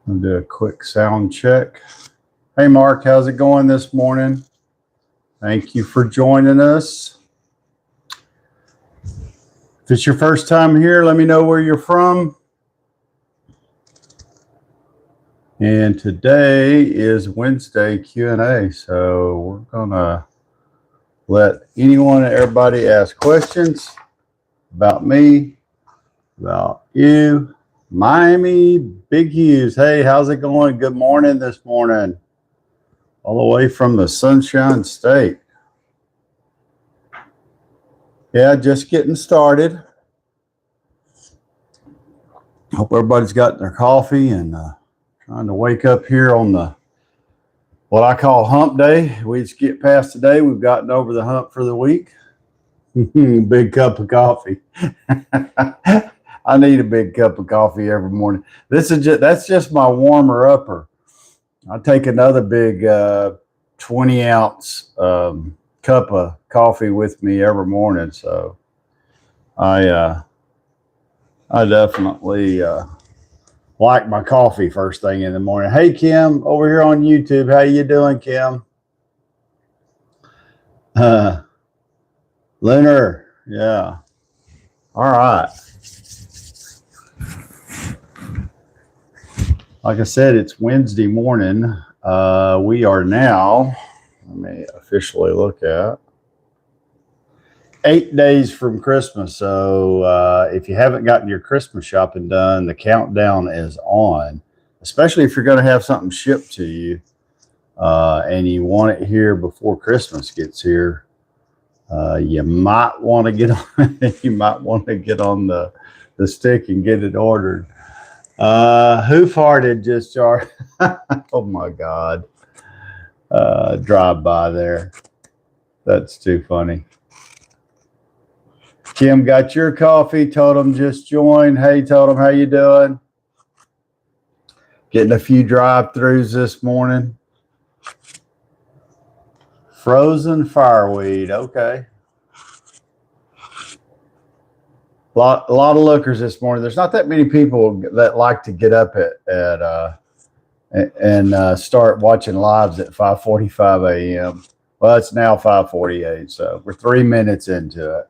I'll do a quick sound check. Hey, Mark, how's it going this morning? Thank you for joining us. If it's your first time here, let me know where you're from. And today is Wednesday Q&A, so we're gonna let anyone and everybody ask questions about me, about you. Miami, Big Hughes. Hey, how's it going? Good morning this morning. All the way from the Sunshine State. Yeah, just getting started. Hope everybody's got their coffee and trying to wake up here on the what I call hump day. We just get past today. We've gotten over the hump for the week. Big cup of coffee. I need a big cup of coffee every morning. That's just my warmer upper. I take another big 20-ounce cup of coffee with me every morning. So I definitely like my coffee first thing in the morning. Hey, Kim, over here on YouTube. How you doing, Kim? Lunar, yeah. All right. Like I said, it's Wednesday morning. We are now, let me officially look at, 8 days from Christmas. So if you haven't gotten your Christmas shopping done, the countdown is on, especially if you're going to have something shipped to you and you want it here before Christmas gets here. You might want to get on, you might want to get on the stick and get it ordered. Who farted just jar? Oh my God. Drive by there. That's too funny. Kim got your coffee. Totem just joined. Hey, Totem, how you doing? Getting a few drive-throughs this morning. Frozen fireweed. Okay. A lot of lookers this morning. There's not that many people that like to get up and start watching lives at 5:45 a.m. Well, it's now 5:48, so we're 3 minutes into it.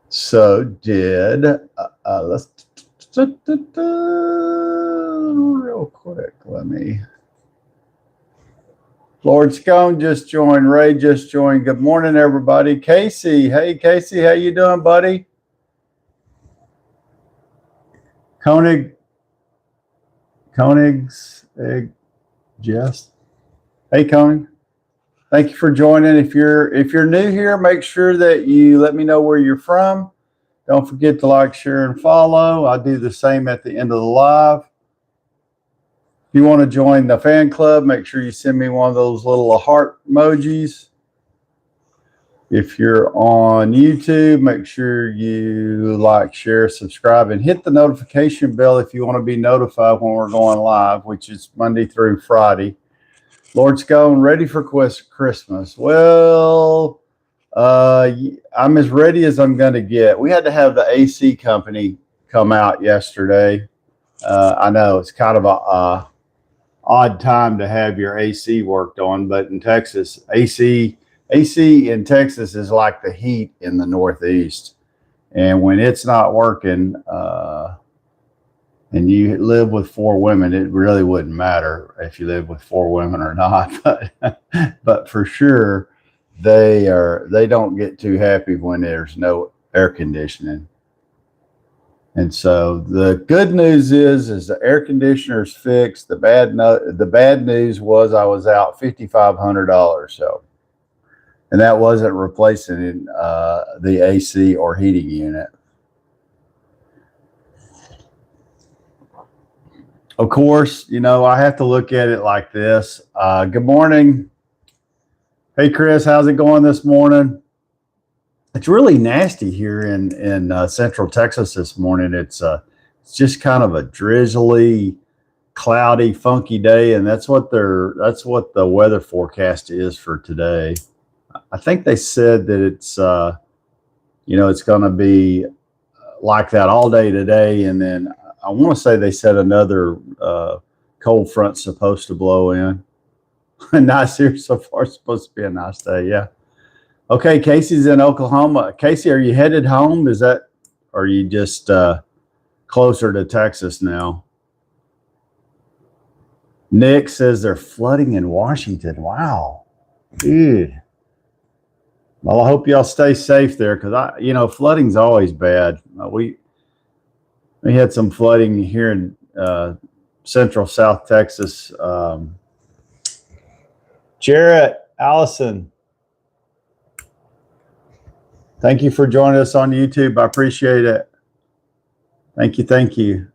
So did let's real quick. Let me. Lord Scone just joined. Ray just joined. Good morning, everybody. Casey, hey Casey, how you doing, buddy? Koenigs, Jess. Hey, Koenig. Thank you for joining. If you're new here, make sure that you let me know where you're from. Don't forget to like, share, and follow. I do the same at the end of the live. If you want to join the fan club, make sure you send me one of those little heart emojis. If you're on YouTube, make sure you like, share, subscribe, and hit the notification bell if you want to be notified when we're going live, which is Monday through Friday. Lord Scone, ready for Christmas? Well, I'm as ready as I'm going to get. We had to have the AC company come out yesterday. I know it's kind of a odd time to have your AC worked on, but in Texas, AC in Texas is like the heat in the Northeast. And when it's not working, and you live with 4 women, it really wouldn't matter if you live with 4 women or not. But for sure, they don't get too happy when there's no air conditioning. And so the good news is the air conditioner's fixed. The bad news was I was out $5,500. So, and that wasn't replacing the AC or heating unit. Of course, I have to look at it like this. Good morning. Hey, Chris, how's it going this morning? It's really nasty here in Central Texas this morning. It's just kind of a drizzly, cloudy, funky day, and that's what the weather forecast is for today. I think they said that it's it's going to be like that all day today. And then I want to say they said another cold front's supposed to blow in. Nice here so far. It's supposed to be a nice day. Yeah. Okay. Casey's in Oklahoma. Casey, are you headed home? Or are you just closer to Texas now? Nick says they're flooding in Washington. Wow. Dude. Well, I hope y'all stay safe there, because flooding's always bad. We had some flooding here in central South Texas. Jarrett, Allison, thank you for joining us on YouTube. I appreciate it. Thank you. Thank you.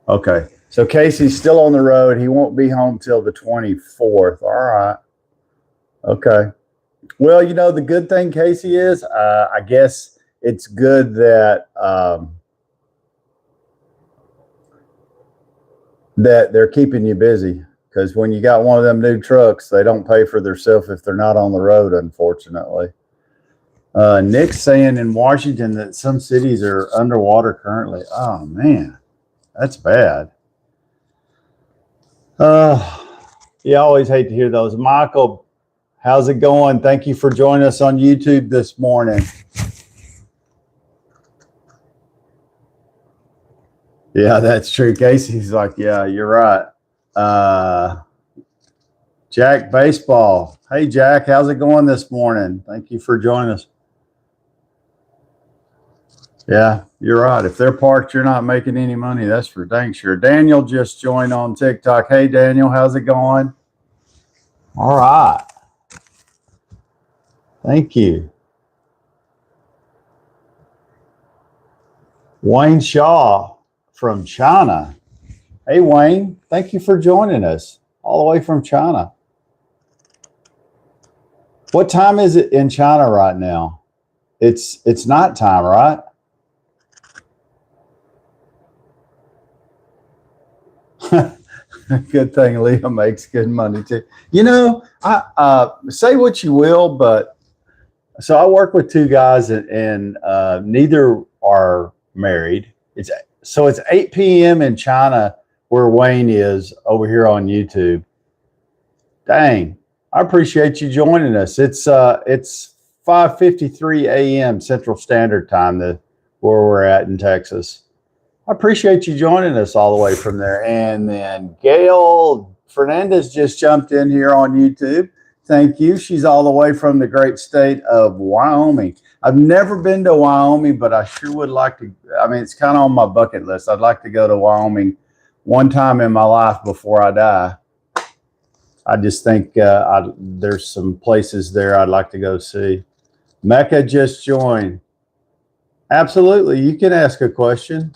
Okay. So Casey's still on the road. He won't be home till the 24th. All right. Okay. Well, the good thing, Casey, is I guess it's good that that they're keeping you busy, because when you got one of them new trucks, they don't pay for themselves if they're not on the road, unfortunately. Nick's saying in Washington that some cities are underwater currently. Oh, man, that's bad. You always hate to hear those. Michael, how's it going? Thank you for joining us on YouTube this morning. Yeah, that's true. Casey's like, yeah, you're right. Jack Baseball. Hey, Jack, how's it going this morning? Thank you for joining us. Yeah, you're right. If they're parked, you're not making any money. That's for dang sure. Daniel just joined on TikTok. Hey, Daniel, how's it going? All right. Thank you. Wayne Shaw from China. Hey, Wayne, thank you for joining us all the way from China. What time is it in China right now? It's night time, right? Good thing Leo makes good money too. I say what you will, but so I work with two guys, and neither are married. It's 8 p.m. in China where Wayne is over here on YouTube. Dang, I appreciate you joining us. It's 5:53 a.m. Central Standard Time where we're at in Texas. I appreciate you joining us all the way from there. And then Gail Fernandez just jumped in here on YouTube. Thank you. She's all the way from the great state of Wyoming. I've never been to Wyoming, but I sure would like to. I mean, it's kind of on my bucket list. I'd like to go to Wyoming one time in my life before I die. I just think there's some places there I'd like to go see. Mecca just joined. Absolutely. You can ask a question.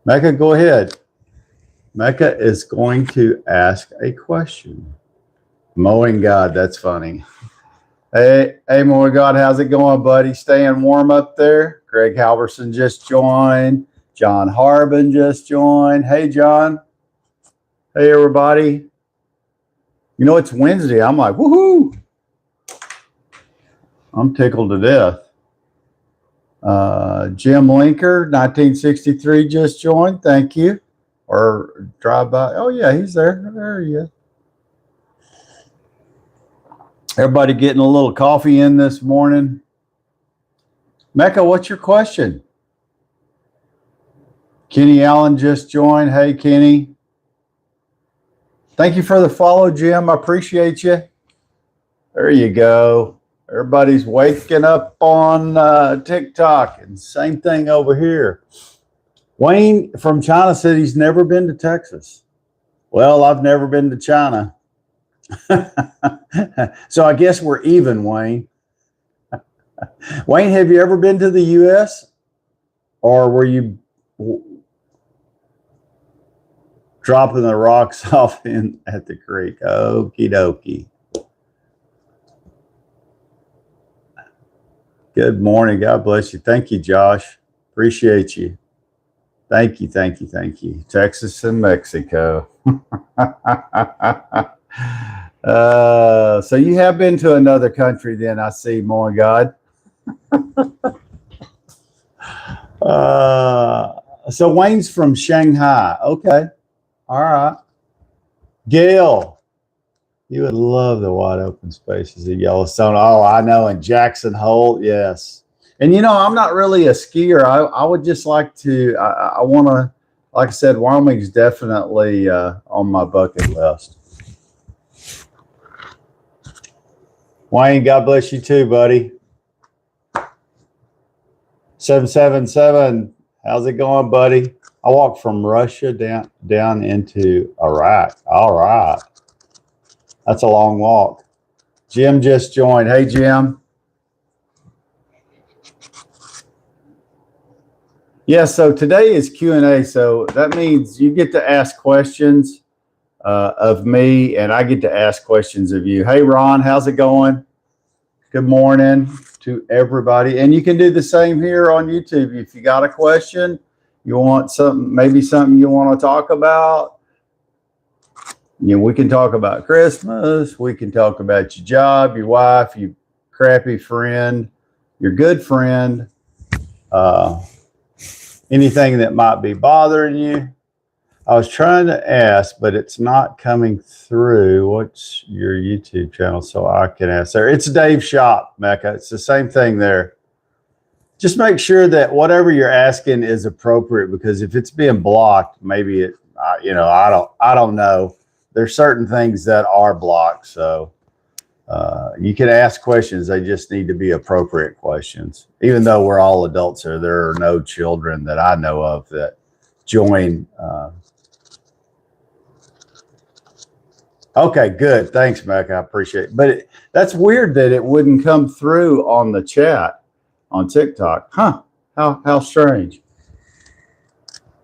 Mecca, go ahead. Mecca is going to ask a question. Mowing God, that's funny. Hey, Mowing God, how's it going, buddy? Staying warm up there? Greg Halverson just joined. John Harbin just joined. Hey, John. Hey, everybody. It's Wednesday. I'm like, woohoo. I'm tickled to death. Jim Linker, 1963, just joined. Thank you. Or drive by. Oh, yeah, he's there. There he is. Everybody getting a little coffee in this morning. Mecca, what's your question? Kenny Allen just joined. Hey, Kenny. Thank you for the follow, Jim. I appreciate you. There you go. Everybody's waking up on TikTok, and same thing over here. Wayne from China said he's never been to Texas. Well, I've never been to China. So I guess we're even, Wayne. Wayne, have you ever been to the U.S.? Or were you dropping the rocks off at the creek? Okie dokie. Good morning. God bless you. Thank you, Josh. Appreciate you. Thank you. Thank you. Thank you. Texas and Mexico. So you have been to another country then, I see, my God. So Wayne's from Shanghai. Okay. All right. Gail, you would love the wide open spaces of Yellowstone. Oh, I know. And Jackson Hole, yes. And I'm not really a skier. I would just like to. I want to. Like I said, Wyoming's definitely on my bucket list. Wayne, God bless you too, buddy. 777. How's it going, buddy? I walked from Russia down into Iraq. All right. That's a long walk. Jim just joined. Hey, Jim. Yeah, so today is Q&A. So that means you get to ask questions of me, and I get to ask questions of you. Hey, Ron, how's it going? Good morning to everybody. And you can do the same here on YouTube. If you got a question, you want maybe something you want to talk about, we can talk about Christmas. We can talk about your job, your wife, your crappy friend, your good friend, anything that might be bothering you. I was trying to ask, but it's not coming through. What's your YouTube channel so I can ask there? It's Dave Shop, Mecca. It's the same thing there. Just make sure that whatever you're asking is appropriate, because if it's being blocked, maybe it, I don't know. There's certain things that are blocked, so you can ask questions. They just need to be appropriate questions. Even though we're all adults here, there are no children that I know of that join. Okay, good. Thanks, Mecca. I appreciate it. But that's weird that it wouldn't come through on the chat on TikTok. Huh? How strange.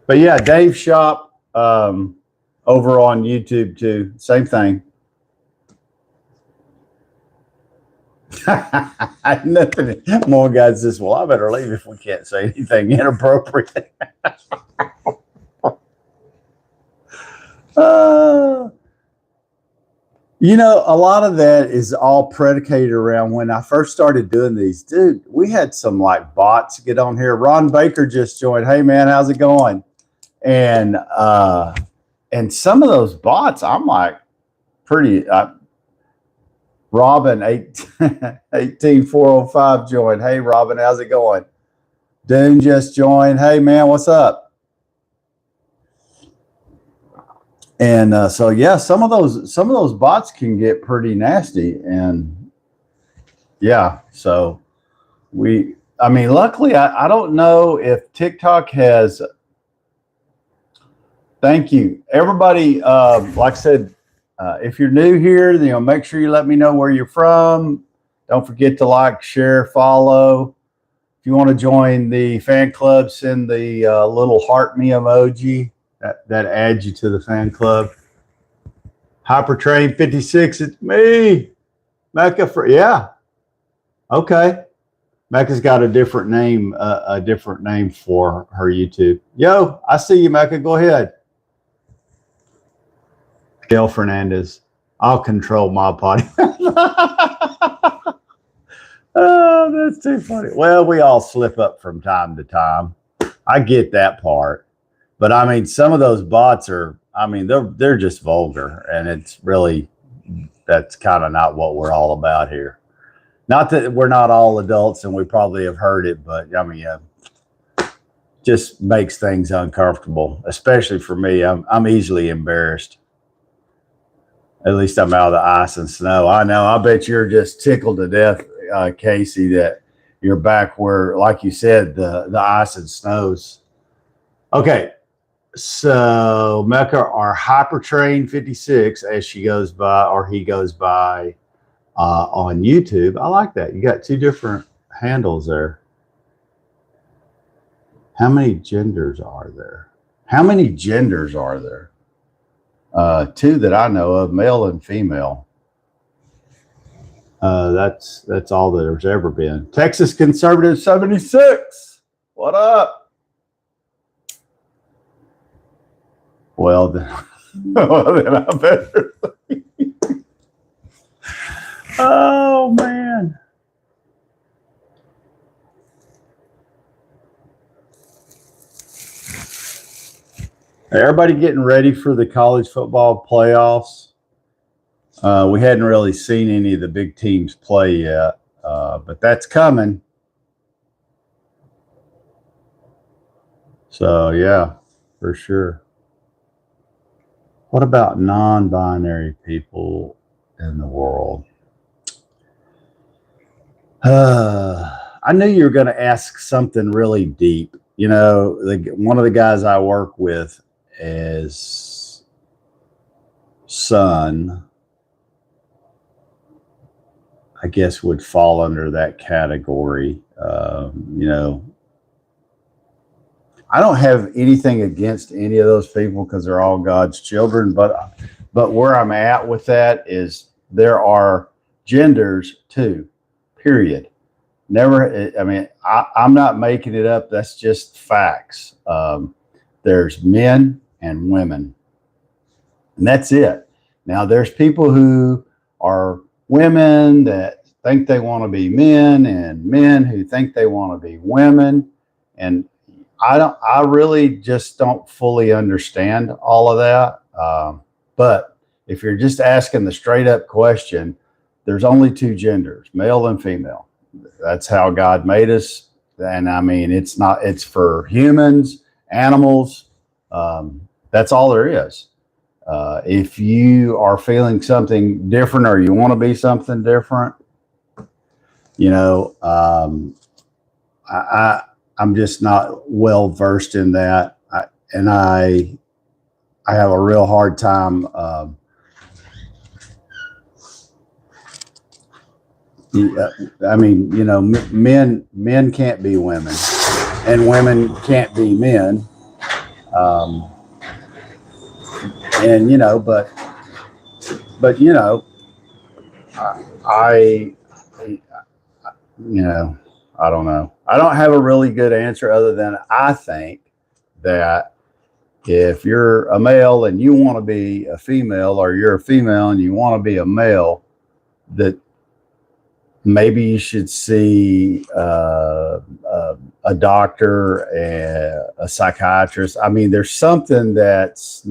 But yeah, Dave Shop over on YouTube too. Same thing. Nothing more guys says, well, I better leave if we can't say anything inappropriate. A lot of that is all predicated around when I first started doing these. Dude, we had some like bots get on here. Ron Baker just joined. Hey man, how's it going? And some of those bots, I'm like pretty. Robin 18405 joined. Hey Robin, how's it going? Dune just joined. Hey man, what's up? And so yeah, some of those bots can get pretty nasty, and yeah, so luckily I don't know if TikTok has. Thank you, everybody. Like I said, if you're new here, make sure you let me know where you're from. Don't forget to like, share, follow. If you want to join the fan club, send the little heart me emoji. That adds you to the fan club. Hypertrain 56, it's me. Mecca yeah. Okay. Mecca's got a different name for her YouTube. Yo, I see you, Mecca. Go ahead. Gail Fernandez. I'll control my potty. Oh, that's too funny. Well, we all slip up from time to time. I get that part. But some of those bots are, they're just vulgar, and it's really, that's kind of not what we're all about here. Not that we're not all adults and we probably have heard it, but just makes things uncomfortable, especially for me. I'm easily embarrassed. At least I'm out of the ice and snow. I know. I bet you're just tickled to death, Casey, that you're back where, like you said, the ice and snows. Okay. So Mecca or Hypertrain 56, as she goes by, or he goes by on YouTube. I like that. You got two different handles there. How many genders are there? Two that I know of, male and female. That's all that there's ever been. Texas Conservative 76. What up? Well, then I better. Oh man. Everybody getting ready for the college football playoffs. We hadn't really seen any of the big teams play yet, but that's coming. So yeah, for sure. What about non-binary people in the world? I knew you were going to ask something really deep. You know, one of the guys I work with is son, I guess, would fall under that category. You know, I don't have anything against any of those people because they're all God's children. But where I'm at with that is there are genders too, period. Never, I mean, I'm not making it up. That's just facts. There's men and women, and that's it. Now, there's people who are women that think they want to be men, and men who think they want to be women. And I really just don't fully understand all of that. But if you're just asking the straight up question, there's only two genders, male and female. That's how God made us. And I mean, it's for humans, animals. That's all there is. If you are feeling something different or you want to be something different, you know, I'm just not well versed in that. I have a real hard time. I mean, you know, men can't be women, and women can't be men. And you know, but you know, I you know, I don't know. I don't have a really good answer other than I think that if you're a male and you want to be a female, or you're a female and you want to be a male, that maybe you should see a doctor, a psychiatrist. I mean, there's something that's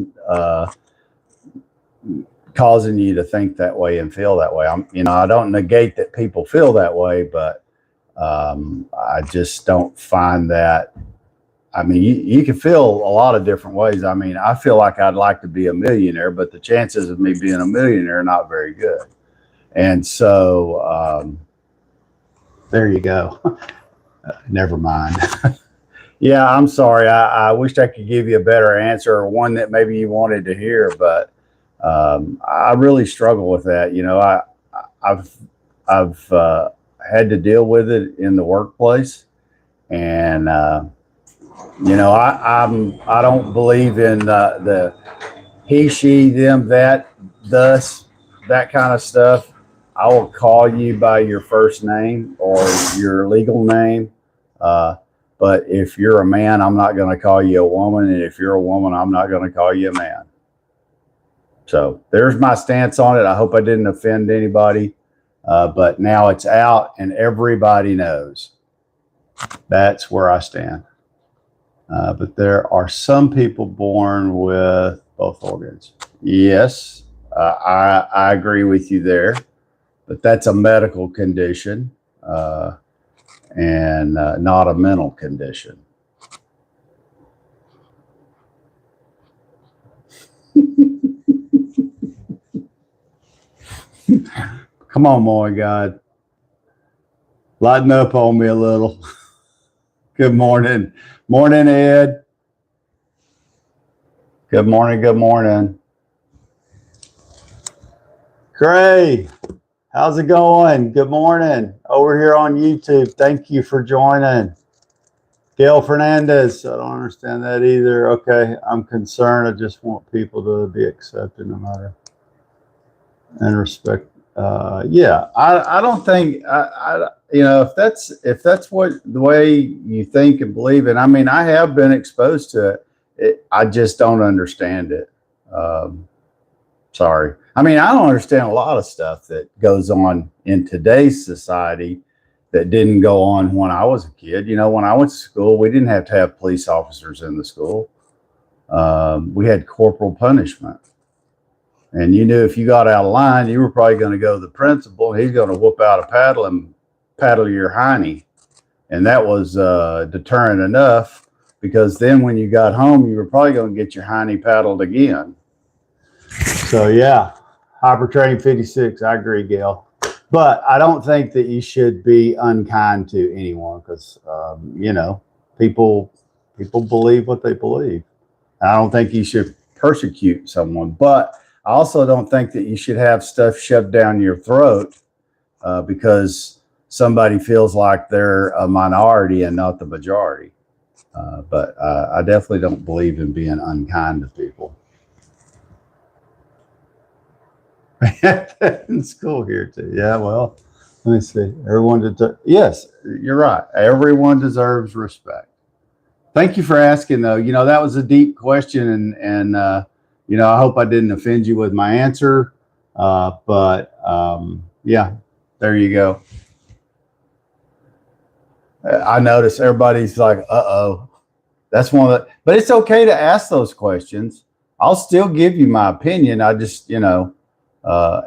causing you to think that way and feel that way. You know, I don't negate that people feel that way, but I just don't find that. I mean, you can feel a lot of different ways. I mean, I feel like I'd like to be a millionaire, but the chances of me being a millionaire are not very good. And so, there you go. Never mind. Yeah, I'm sorry. I wished I could give you a better answer, or one that maybe you wanted to hear, but I really struggle with that. You know, I've had to deal with it in the workplace, and you know, I don't believe in the he, she, them, that, thus, that kind of stuff. I will call you by your first name or your legal name. But if you're a man, I'm not going to call you a woman. And if you're a woman, I'm not going to call you a man. So there's my stance on it. I hope I didn't offend anybody. But now it's out and everybody knows. That's where I stand. But there are some people born with both organs. Yes, I agree with you there. But that's a medical condition and not a mental condition. Come on, my God. Lighten up on me a little. Good morning. Morning, Ed. Good morning. Good morning. Gray. How's it going? Good morning. Over here on YouTube. Thank you for joining. Gail Fernandez. I don't understand that either. Okay. I'm concerned. I just want people to be accepted no matter, and respect. Yeah. I don't think, you know, if that's what the way you think and believe it. I mean, I have been exposed to it. I just don't understand it. Sorry. I mean, I don't understand a lot of stuff that goes on in today's society that didn't go on when I was a kid. You know, when I went to school, we didn't have to have police officers in the school. We had corporal punishment. And you knew if you got out of line, you were probably going to go to the principal. He's going to whoop out a paddle and paddle your hiney. And that was deterrent enough, because then when you got home, you were probably going to get your hiney paddled again. So, yeah, hyper training 56. I agree, Gail. But I don't think that you should be unkind to anyone, because, you know, people believe what they believe. I don't think you should persecute someone, but I also don't think that you should have stuff shoved down your throat because somebody feels like they're a minority and not the majority. But I definitely don't believe in being unkind to people. In school here too. Yeah, well, let me see. Yes, you're right. Everyone deserves respect. Thank you for asking, though. You know, that was a deep question, and you know, I hope I didn't offend you with my answer. But yeah, there you go. I notice everybody's like, "Uh-oh." That's one of the, but it's okay to ask those questions. I'll still give you my opinion. I just, you know,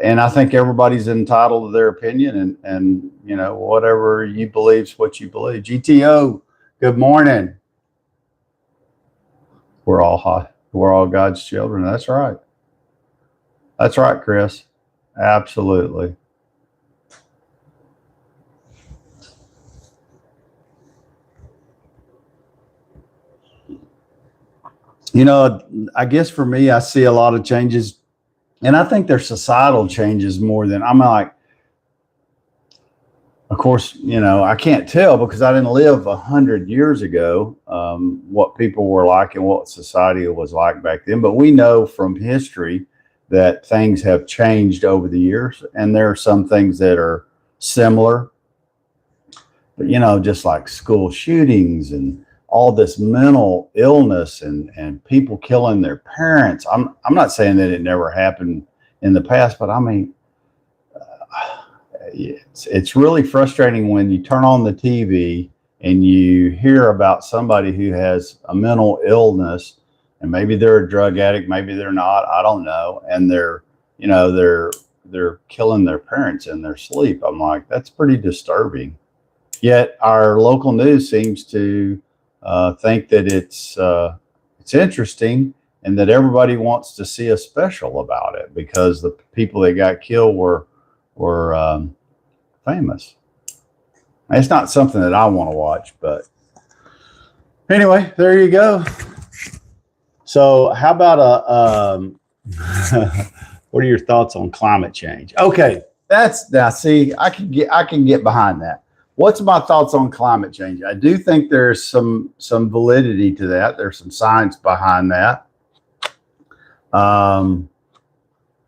and I think everybody's entitled to their opinion, and you know, whatever you believe is what you believe. GTO, good morning. We're all hot. We're all God's children. That's right. That's right, Chris. Absolutely. You know, I guess for me, I see a lot of changes, and I think they're societal changes more than I'm like, of course, you know, I can't tell because I didn't live 100 years ago what people were like and what society was like back then. But we know from history that things have changed over the years, and there are some things that are similar. But, you know, just like school shootings and all this mental illness and people killing their parents. I'm not saying that it never happened in the past, but I mean, it's really frustrating when you turn on the TV and you hear about somebody who has a mental illness, and maybe they're a drug addict, maybe they're not, I don't know, and they're, you know, they're killing their parents in their sleep. I'm like, that's pretty disturbing. Yet our local news seems to think that it's interesting, and that everybody wants to see a special about it because the people that got killed were famous. It's not something that I want to watch, but anyway, there you go. So how about what are your thoughts on climate change? Okay, now see, I can get behind that. What's my thoughts on climate change? I do think there's some validity to that. There's some science behind that.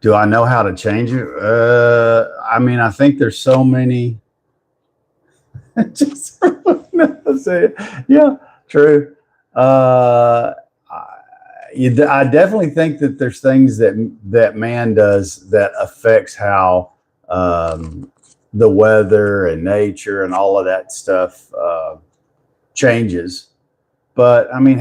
Do I know how to change it? I mean, I think there's so many. Just yeah, true. I definitely think that there's things that man does that affects how the weather and nature and all of that stuff changes. But I mean,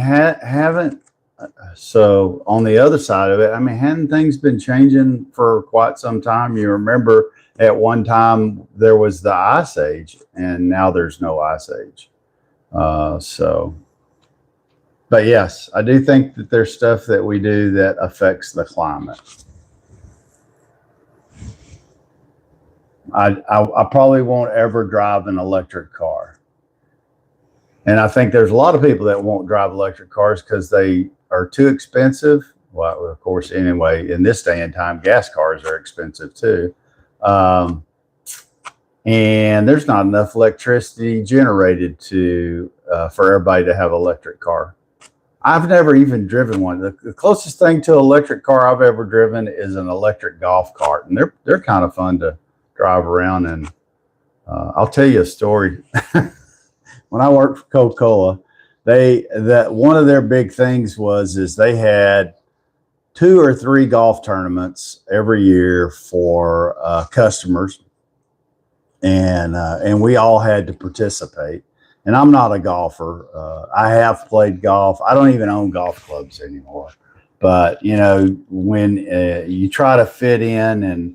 so on the other side of it, I mean, hadn't things been changing for quite some time? You remember at one time there was the ice age, and now there's no ice age. But yes, I do think that there's stuff that we do that affects the climate. I probably won't ever drive an electric car. And I think there's a lot of people that won't drive electric cars because they are too expensive. Well, of course, anyway, in this day and time, gas cars are expensive too. And there's not enough electricity generated for everybody to have an electric car. I've never even driven one. The closest thing to an electric car I've ever driven is an electric golf cart, and they're kind of fun to drive around. And I'll tell you a story. When I worked for Coca-Cola, one of their big things is they had 2 or 3 golf tournaments every year for customers, and we all had to participate. And I'm not a golfer. I have played golf. I don't even own golf clubs anymore. But you know, when you try to fit in, and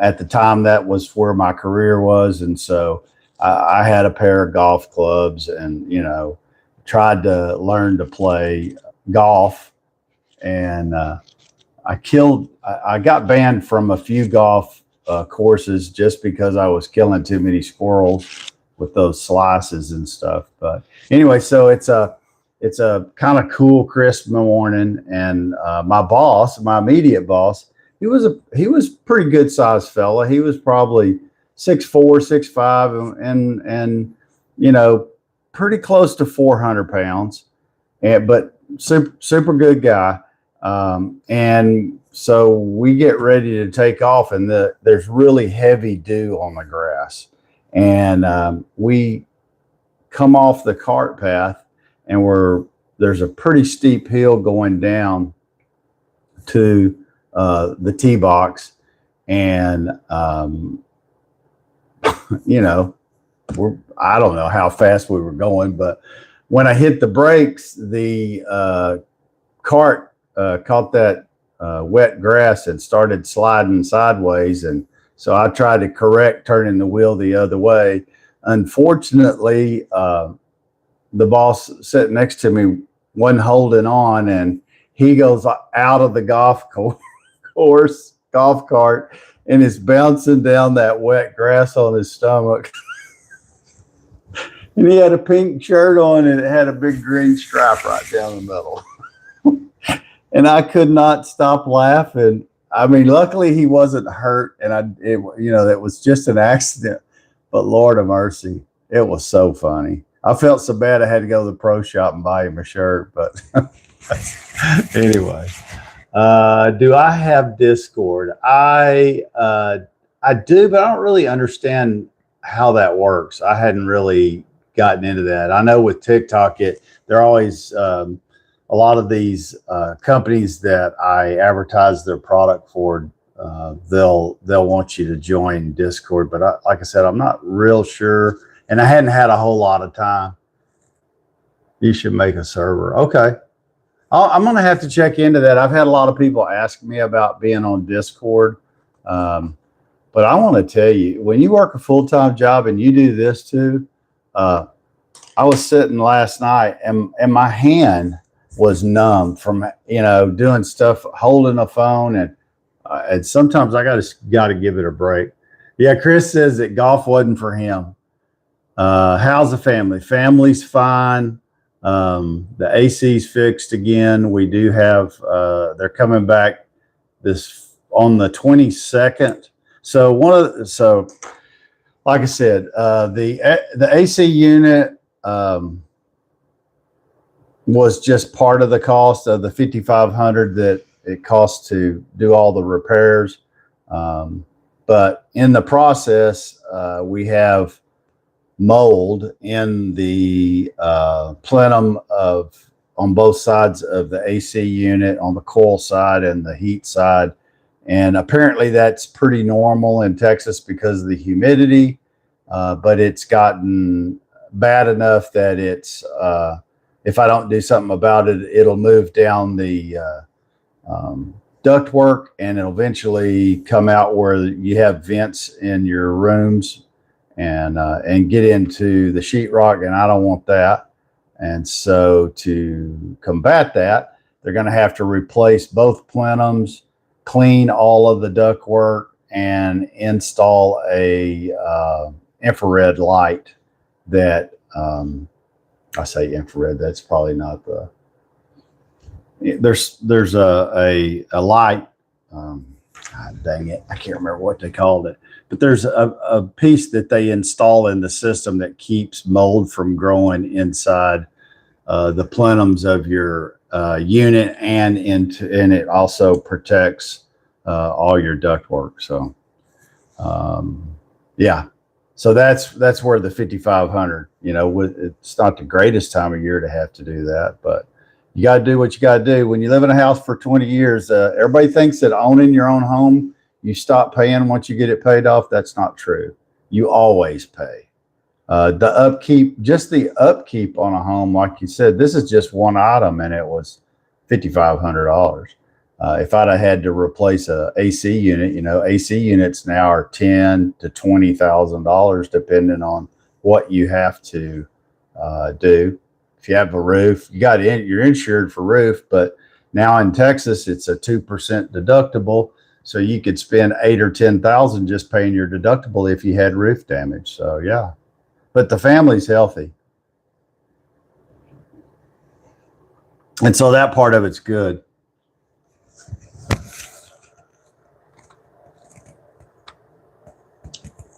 at the time that was where my career was, and so I had a pair of golf clubs, and you know, tried to learn to play golf, and I got banned from a few golf courses just because I was killing too many squirrels with those slices and stuff. But anyway, so it's a kind of cool, crisp morning, and my boss, my immediate boss, he was pretty good sized fella. He was probably 6'4", 6'5", and you know, pretty close to 400 pounds, but super good guy. And so we get ready to take off, and there's really heavy dew on the grass, and we come off the cart path, and there's a pretty steep hill going down to the tee box, and you know, I don't know how fast we were going, but when I hit the brakes, the cart caught that wet grass and started sliding sideways, and so I tried to correct turning the wheel the other way. Unfortunately, the boss sitting next to me wasn't holding on, and he goes out of the golf cart, and is bouncing down that wet grass on his stomach. And he had a pink shirt on, and it had a big green stripe right down the middle. And I could not stop laughing. I mean, luckily he wasn't hurt, and you know, that was just an accident. But Lord of mercy, it was so funny. I felt so bad I had to go to the pro shop and buy him a shirt. But anyway, do I have Discord? I do, but I don't really understand how that works. I hadn't really gotten into that. I know with TikTok, they're always a lot of these companies that I advertise their product for, they'll want you to join Discord. But like I said, I'm not real sure, and I hadn't had a whole lot of time. You should make a server. Okay. I'm going to have to check into that. I've had a lot of people ask me about being on Discord. But I want to tell you, when you work a full-time job and you do this too, I was sitting last night, and my hand was numb from, you know, doing stuff, holding a phone, and sometimes I got to give it a break. Yeah, Chris says that golf wasn't for him. How's the family? Family's fine. The AC's fixed again. We do have they're coming back on the 22nd. So like I said, the AC unit was just part of the cost of the $5,500 that it costs to do all the repairs. But in the process, we have mold in the plenum on both sides of the AC unit, on the coil side and the heat side. And apparently that's pretty normal in Texas because of the humidity. But it's gotten bad enough that it's, if I don't do something about it, it'll move down the ductwork, and it'll eventually come out where you have vents in your rooms and get into the sheetrock, and I don't want that. And so to combat that, they're going to have to replace both plenums, clean all of the ductwork, and install a infrared light that I say infrared. That's probably not the. There's a light. Dang it, I can't remember what they called it. But there's a piece that they install in the system that keeps mold from growing inside the plenums of your unit, and it also protects all your ductwork. So yeah. So that's where the $5,500, you know, it's not the greatest time of year to have to do that, but You got to do what you got to do. When you live in a house for 20 years, everybody thinks that owning your own home, you stop paying once you get it paid off. That's not true. You always pay. The upkeep, just the upkeep on a home, like you said, this is just one item, and it was $5,500. If I'd have had to replace a AC unit, AC units now are $10,000 to $20,000 depending on what you have to do. If you have a roof, you're insured for roof, but now in Texas it's a 2% deductible, so you could spend $8,000 or $10,000 just paying your deductible if you had roof damage. So yeah, but the family's healthy, and so that part of it's good.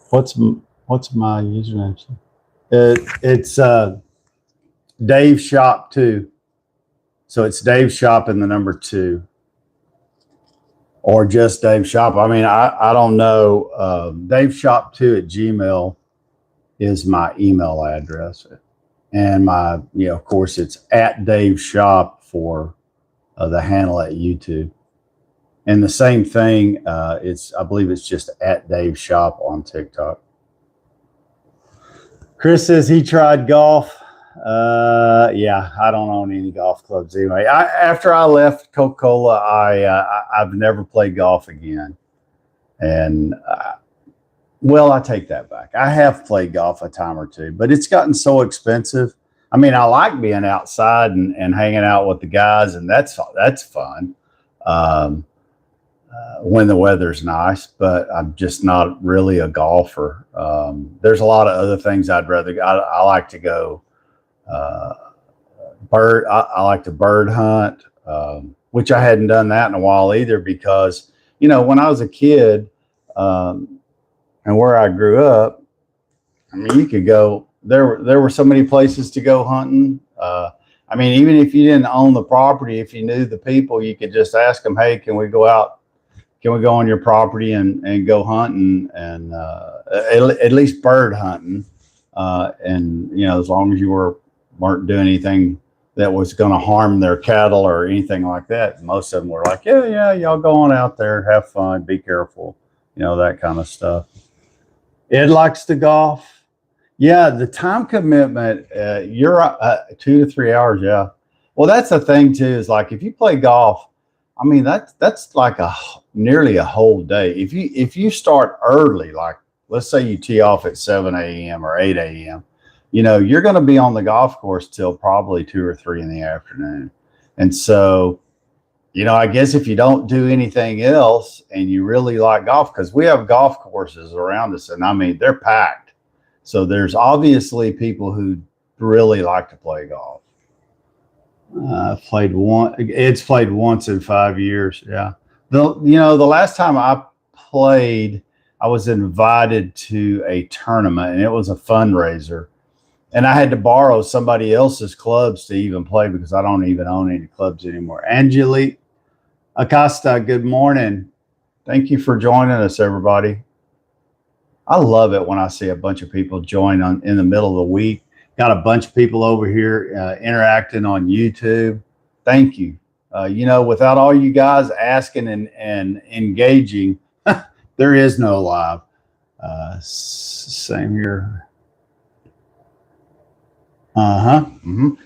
What's my username? It's Dave Shop 2. So it's Dave Shop and the number 2, or just Dave Shop. I mean, I don't know. Dave Shop 2 at Gmail is my email address, and my of course it's at Dave Shop for the handle at YouTube. And the same thing, I believe it's just at Dave Shop on TikTok. Chris says he tried golf. Yeah, I don't own any golf clubs anyway. After I left Coca-Cola, I've never played golf again. And well, I take that back. I have played golf a time or two, but it's gotten so expensive. I mean, I like being outside and hanging out with the guys, and that's fun. When the weather's nice, but I'm just not really a golfer. There's a lot of other things I'd rather. I like to go I like to bird hunt, which I hadn't done that in a while either, because when I was a kid, and where I grew up, I mean, you could go there were so many places to go hunting. I mean, even if you didn't own the property, if you knew the people, you could just ask them, hey, can we go out? Can we go on your property and go hunting, and at least bird hunting? And as long as you weren't doing anything that was going to harm their cattle or anything like that, most of them were like, yeah, y'all go on out there, have fun, be careful, that kind of stuff. Ed likes to golf. Yeah, the time commitment, you're 2 to 3 hours. Yeah. Well, that's the thing too, is like, if you play golf, I mean, that's like nearly a whole day. If you start early, like let's say you tee off at 7 a.m. or 8 a.m., you're going to be on the golf course till probably 2 or 3 in the afternoon. And so, I guess if you don't do anything else and you really like golf, because we have golf courses around us, and I mean, they're packed. So there's obviously people who really like to play golf. It's played once in 5 years. Yeah. The last time I played, I was invited to a tournament, and it was a fundraiser, and I had to borrow somebody else's clubs to even play, because I don't even own any clubs anymore. Angelique Acosta, good morning. Thank you for joining us, everybody. I love it when I see a bunch of people join in the middle of the week. Got a bunch of people over here interacting on YouTube. Thank you. Without all you guys asking and engaging, there is no live. Same here.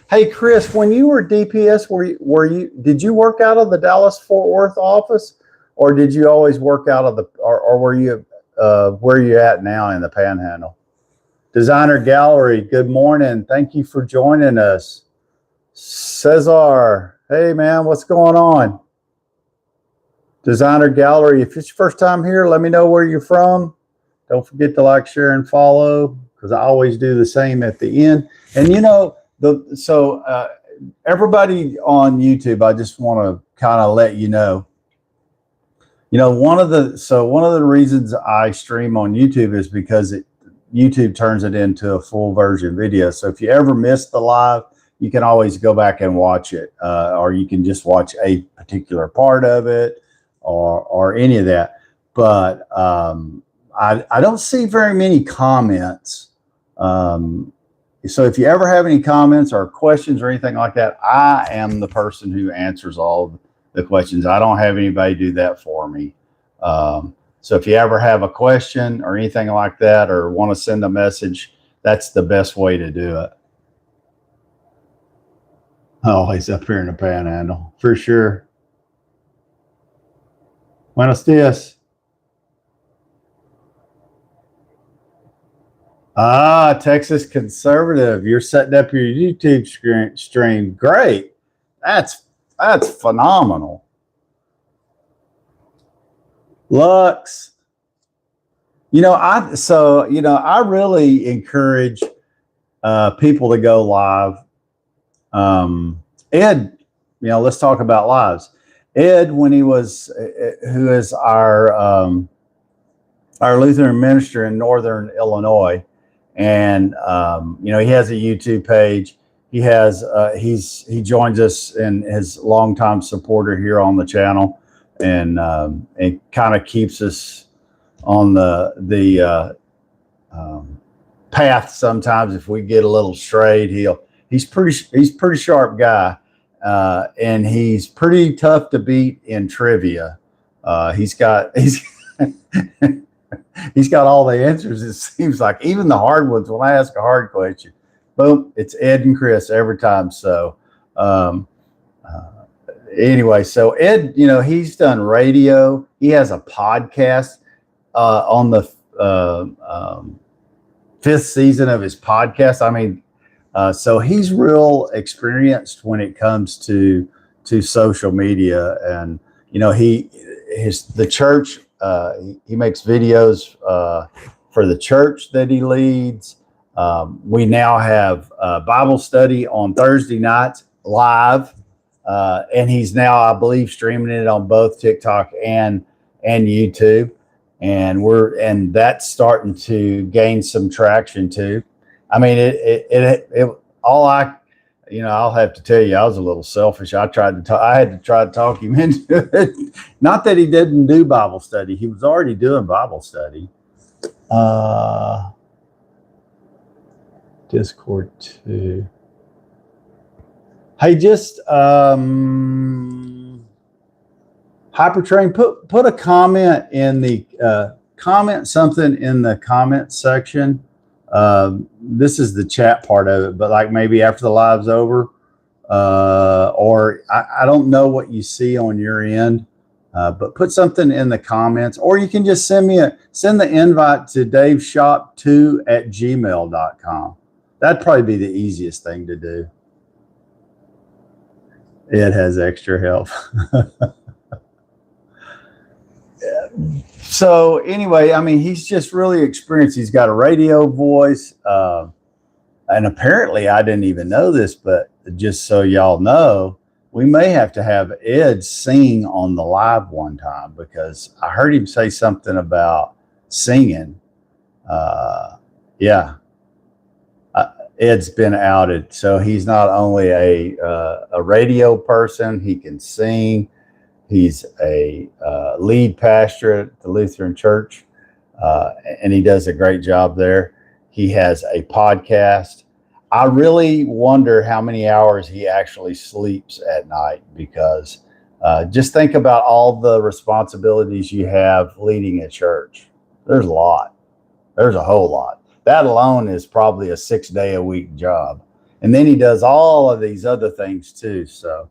Hey, Chris, when you were DPS, did you work out of the Dallas-Fort Worth office, or did you always work out of or were you where you at now in the Panhandle? Designer Gallery, good morning. Thank you for joining us. Cesar, hey man, what's going on? Designer Gallery, if it's your first time here, let me know where you're from. Don't forget to like, share, and follow, because I always do the same at the end. And everybody on YouTube, I just want to kind of let you know, one of the reasons I stream on YouTube is because YouTube turns it into a full version video. So if you ever miss the live, you can always go back and watch it, or you can just watch a particular part of it, or any of that. But I don't see very many comments. So if you ever have any comments or questions or anything like that, I am the person who answers all the questions. I don't have anybody do that for me. So if you ever have a question or anything like that, or want to send a message, that's the best way to do it. Oh, he's up here in the panhandle for sure. Buenos dias. Ah, Texas conservative. You're setting up your YouTube stream. Great. That's phenomenal. Lux. I really encourage people to go live. Ed, let's talk about lives. Ed, when he was, who is our Lutheran minister in Northern Illinois, and he has a YouTube page. He has he joins us and his longtime supporter here on the channel, and it kind of keeps us on the path. Sometimes if we get a little strayed, he's pretty sharp guy, and he's pretty tough to beat in trivia. He's got all the answers. It seems like, even the hard ones. When I ask a hard question, boom, it's Ed and Chris every time. So anyway, so Ed, he's done radio. He has a podcast on the 5th season of his podcast. I mean, so he's real experienced when it comes to social media, and the church. He makes videos for the church that he leads. We now have Bible study on Thursday nights live, and he's now, I believe, streaming it on both TikTok and YouTube. And that's starting to gain some traction too. I mean, I'll have to tell you, I was a little selfish. I had to try to talk him into it. Not that he didn't do Bible study. He was already doing Bible study. Discord too. Hey, just Hypertrain, put a comment in the something in the comment section. This is the chat part of it, but like maybe after the live's over, or I don't know what you see on your end, but put something in the comments, or you can just send the invite to daveshop2@gmail.com. That'd probably be the easiest thing to do. It has extra help. So anyway, I mean, he's just really experienced. He's got a radio voice, and apparently, I didn't even know this, but just so y'all know, we may have to have Ed sing on the live one time, because I heard him say something about singing. Ed's been outed, so he's not only a radio person, he can sing. He's a lead pastor at the Lutheran Church, and he does a great job there. He has a podcast. I really wonder how many hours he actually sleeps at night, because just think about all the responsibilities you have leading a church. There's a lot. There's a whole lot. That alone is probably a 6-day-a-week job. And then he does all of these other things too. So,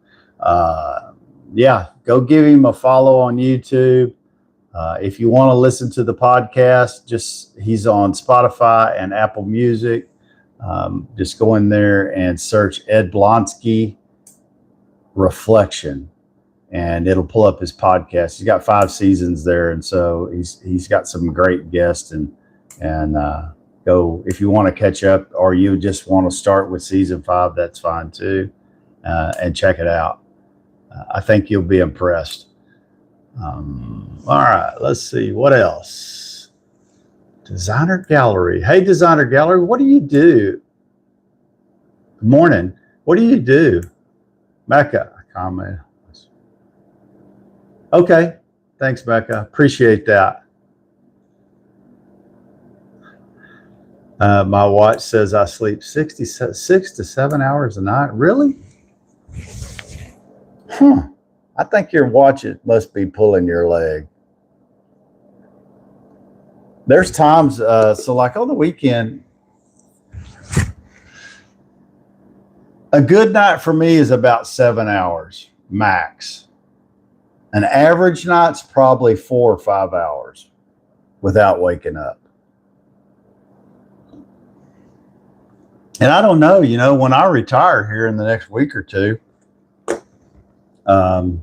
go give him a follow on YouTube. If you want to listen to the podcast, he's on Spotify and Apple Music. Just go in there and search Ed Blonsky Reflection, and it'll pull up his podcast. He's got 5 seasons there, and so he's got some great guests. And go, if you want to catch up, or you just want to start with season 5, that's fine too, and check it out. I think you'll be impressed. All right, let's see what else. Designer Gallery. Hey, Designer Gallery, what do you do? Good morning. What do you do? Becca, comment. Okay, thanks, Becca. Appreciate that. My watch says I sleep 6 to 7 hours a night. Really? Huh. I think your watch must be pulling your leg. There's times, so like on the weekend, a good night for me is about 7 hours max. An average night's probably 4 or 5 hours without waking up. And I don't know, when I retire here in the next week or two, I'm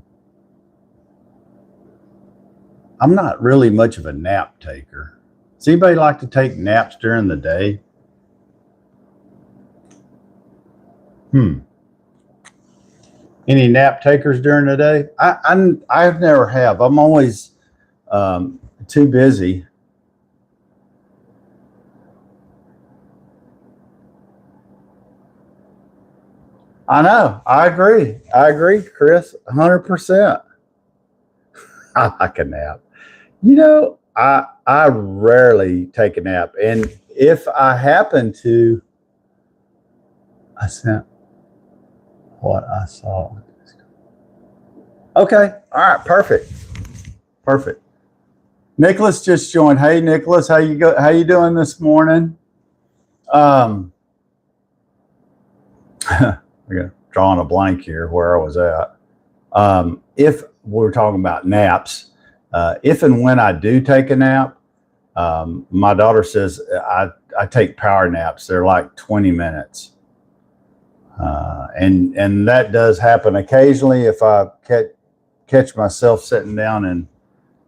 not really much of a nap taker. Does anybody like to take naps during the day? Any nap takers during the day? I've never have. I'm always too busy. I know. I agree. Chris. 100%. I like a nap. I rarely take a nap, and if I happen to, I sent what I saw. Okay. All right. Perfect. Nicholas just joined. Hey, Nicholas, how you doing this morning? I got drawing a blank here where I was at. If we're talking about naps, if and when I do take a nap, my daughter says I take power naps. They're like 20 minutes. And that does happen occasionally. If I catch myself sitting down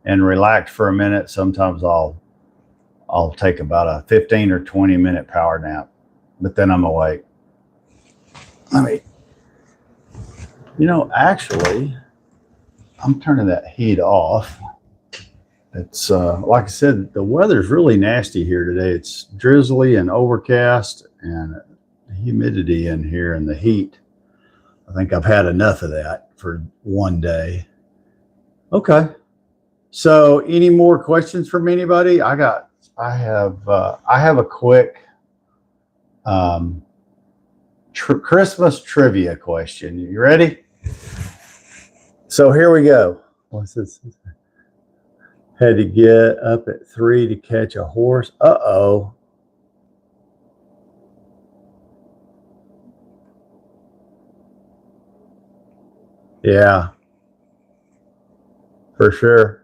and relax for a minute, sometimes I'll take about a 15 or 20 minute power nap, but then I'm awake. Actually, I'm turning that heat off. It's like I said, the weather's really nasty here today. It's drizzly and overcast, and the humidity in here and the heat. I think I've had enough of that for one day. Okay. So, any more questions from anybody? I have a quick Christmas trivia question. You ready? So here we go. What's this? Had to get up at 3 to catch a horse. Uh-oh. Yeah, for sure.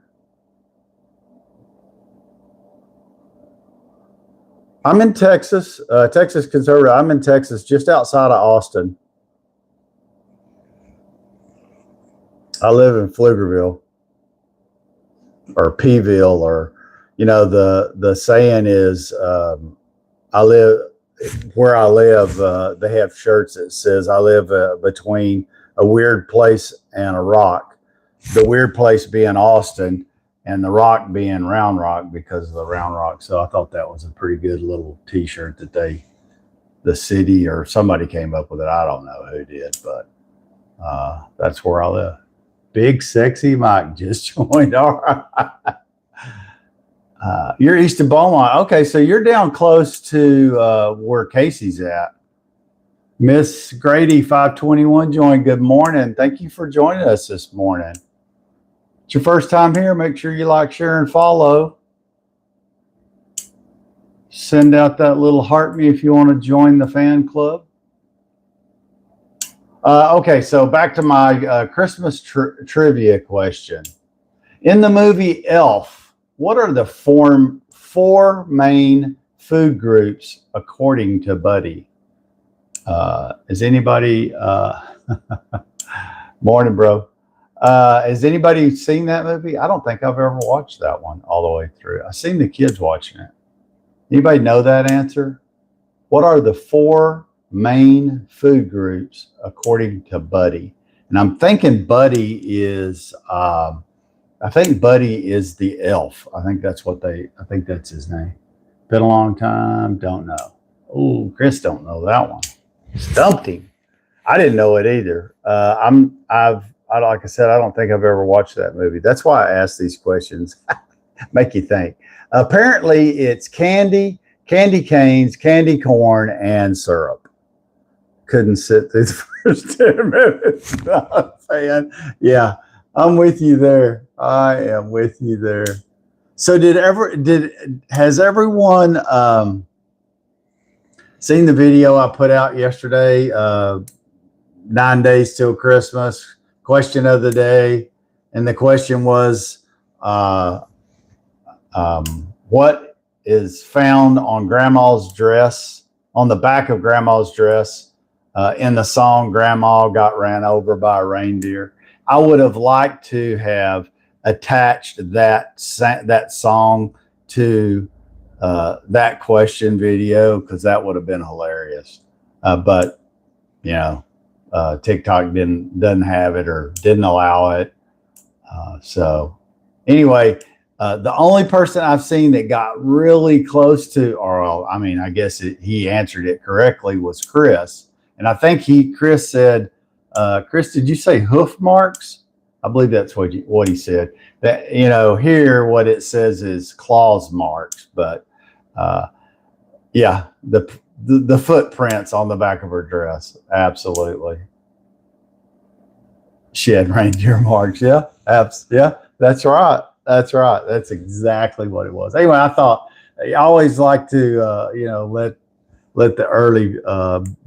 I'm in Texas, Texas conservative. I'm in Texas, just outside of Austin. I live in Pflugerville or Pville, or the saying is, I live where I live. They have shirts that says I live between a weird place and a rock. The weird place being Austin, and the rock being Round Rock because of the Round Rock. So I thought that was a pretty good little T-shirt that the city or somebody came up with it. I don't know who did, but that's where I live. Big Sexy Mike just joined. All right. You're east of Beaumont. Okay, so you're down close to where Casey's at. Miss Grady 521 joined. Good morning. Thank you for joining us this morning. It's your first time here. Make sure you like, share, and follow. Send out that little heart me if you want to join the fan club. Okay, so back to my Christmas trivia question. In the movie Elf, what are the four main food groups according to Buddy? Is anybody morning, bro? Has anybody seen that movie? I don't think I've ever watched that one all the way through. I've seen the kids watching it. Anybody know that answer? What are the four main food groups according to Buddy? And I'm thinking Buddy is the elf. I think that's his name. Been a long time. Don't know. Oh, Chris don't know that one. Stumped him. I didn't know it either. Like I said, I don't think I've ever watched that movie. That's why I ask these questions. Make you think. Apparently, it's candy, candy canes, candy corn, and syrup. Couldn't sit through the first 10 minutes. I'm saying, yeah, I'm with you there. I am with you there. So has everyone seen the video I put out yesterday? 9 days till Christmas, question of the day. And the question was, what is found on grandma's dress, on the back of grandma's dress, in the song Grandma Got Ran Over by a Reindeer? I would have liked to have attached that song to that question video, because that would have been hilarious. But you know, TikTok doesn't have it or didn't allow it. So anyway, the only person I've seen that got really close to, or I mean, I guess he answered it correctly, was Chris. And I think Chris said, Chris, did you say hoof marks? I believe that's what he said. That, you know, here what it says is claws marks, but yeah, the footprints on the back of her dress, absolutely. She had reindeer marks. Yeah, yeah, that's right. That's right. That's exactly what it was. Anyway, I thought I always like to let the early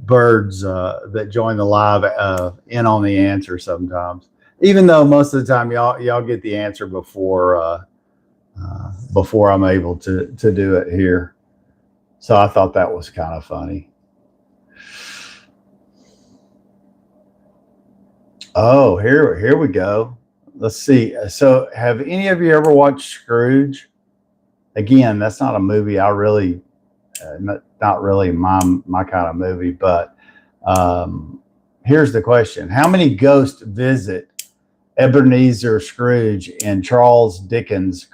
birds that join the live in on the answer sometimes, even though most of the time y'all get the answer before I'm able to do it here. So I thought that was kind of funny. Oh, here we go. Let's see. So have any of you ever watched Scrooge? Again, that's not a movie I really, not really my kind of movie, but here's the question. How many ghosts visit Ebenezer Scrooge in Charles Dickens'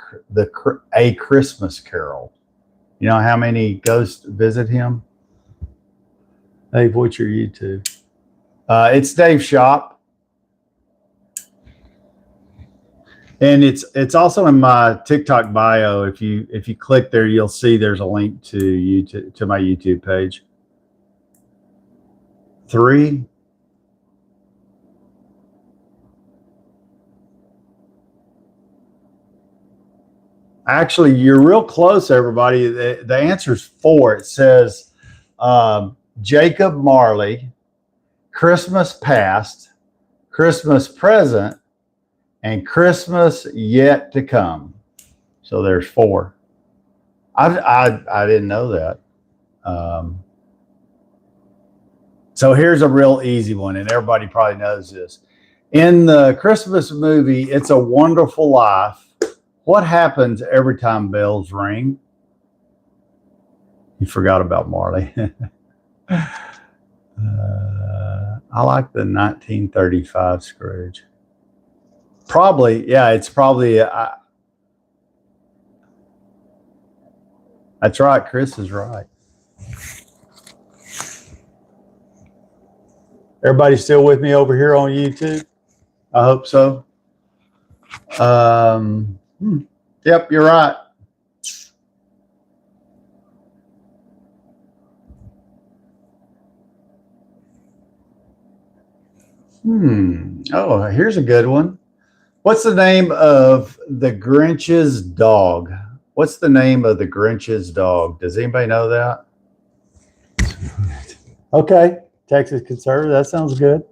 A Christmas Carol? You know how many ghosts visit him? Dave, what's your YouTube? It's Dave Shop. And it's also in my TikTok bio. If you click there, you'll see there's a link to YouTube, to my YouTube page. 3. Actually, you're real close, everybody. The answer is 4. It says Jacob Marley, Christmas Past, Christmas Present, and Christmas Yet to Come. So there's 4. I didn't know that. So here's a real easy one, and everybody probably knows this. In the Christmas movie, It's a Wonderful Life, what happens every time bells ring? You forgot about Marley. I like the 1935 Scrooge. Probably, yeah, it's probably. That's right. Chris is right. Everybody still with me over here on YouTube? I hope so. Yep, you're right. Oh, here's a good one. What's the name of the Grinch's dog? What's the name of the Grinch's dog? Does anybody know that? Okay, Texas conservative. That sounds good.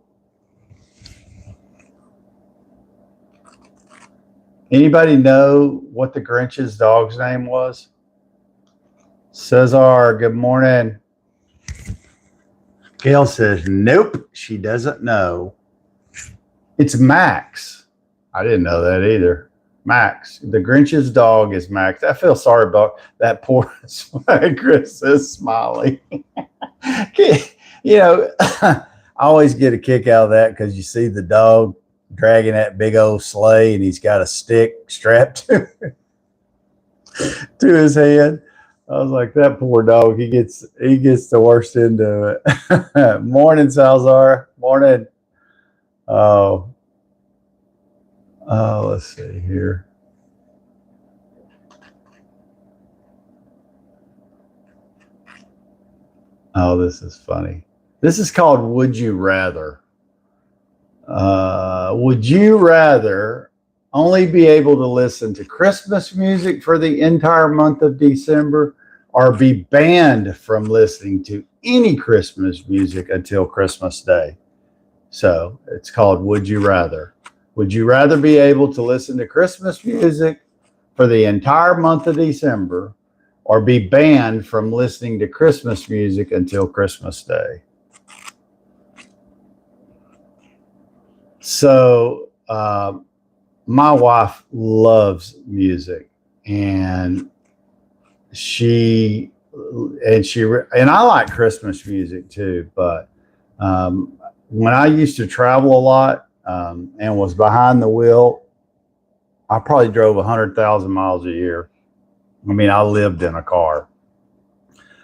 Anybody know what the Grinch's dog's name was? Cesar, good morning. Gail says, nope, she doesn't know. It's Max. I didn't know that either. Max. The Grinch's dog is Max. I feel sorry about that poor Chris is Smiley. You know, I always get a kick out of that because you see the dog dragging that big old sleigh and he's got a stick strapped to his head. I was like, that poor dog, he gets the worst end of it. Morning, Salzar. Morning. Oh, let's see here. Oh, this is funny. This is called Would You Rather. Would you rather only be able to listen to Christmas music for the entire month of December, or be banned from listening to any Christmas music until Christmas Day? So it's called Would You Rather. Would you rather be able to listen to Christmas music for the entire month of December, or be banned from listening to Christmas music until Christmas Day? So my wife loves music, and and I like Christmas music too. But when I used to travel a lot and was behind the wheel, I probably drove 100,000 miles a year. I mean, I lived in a car,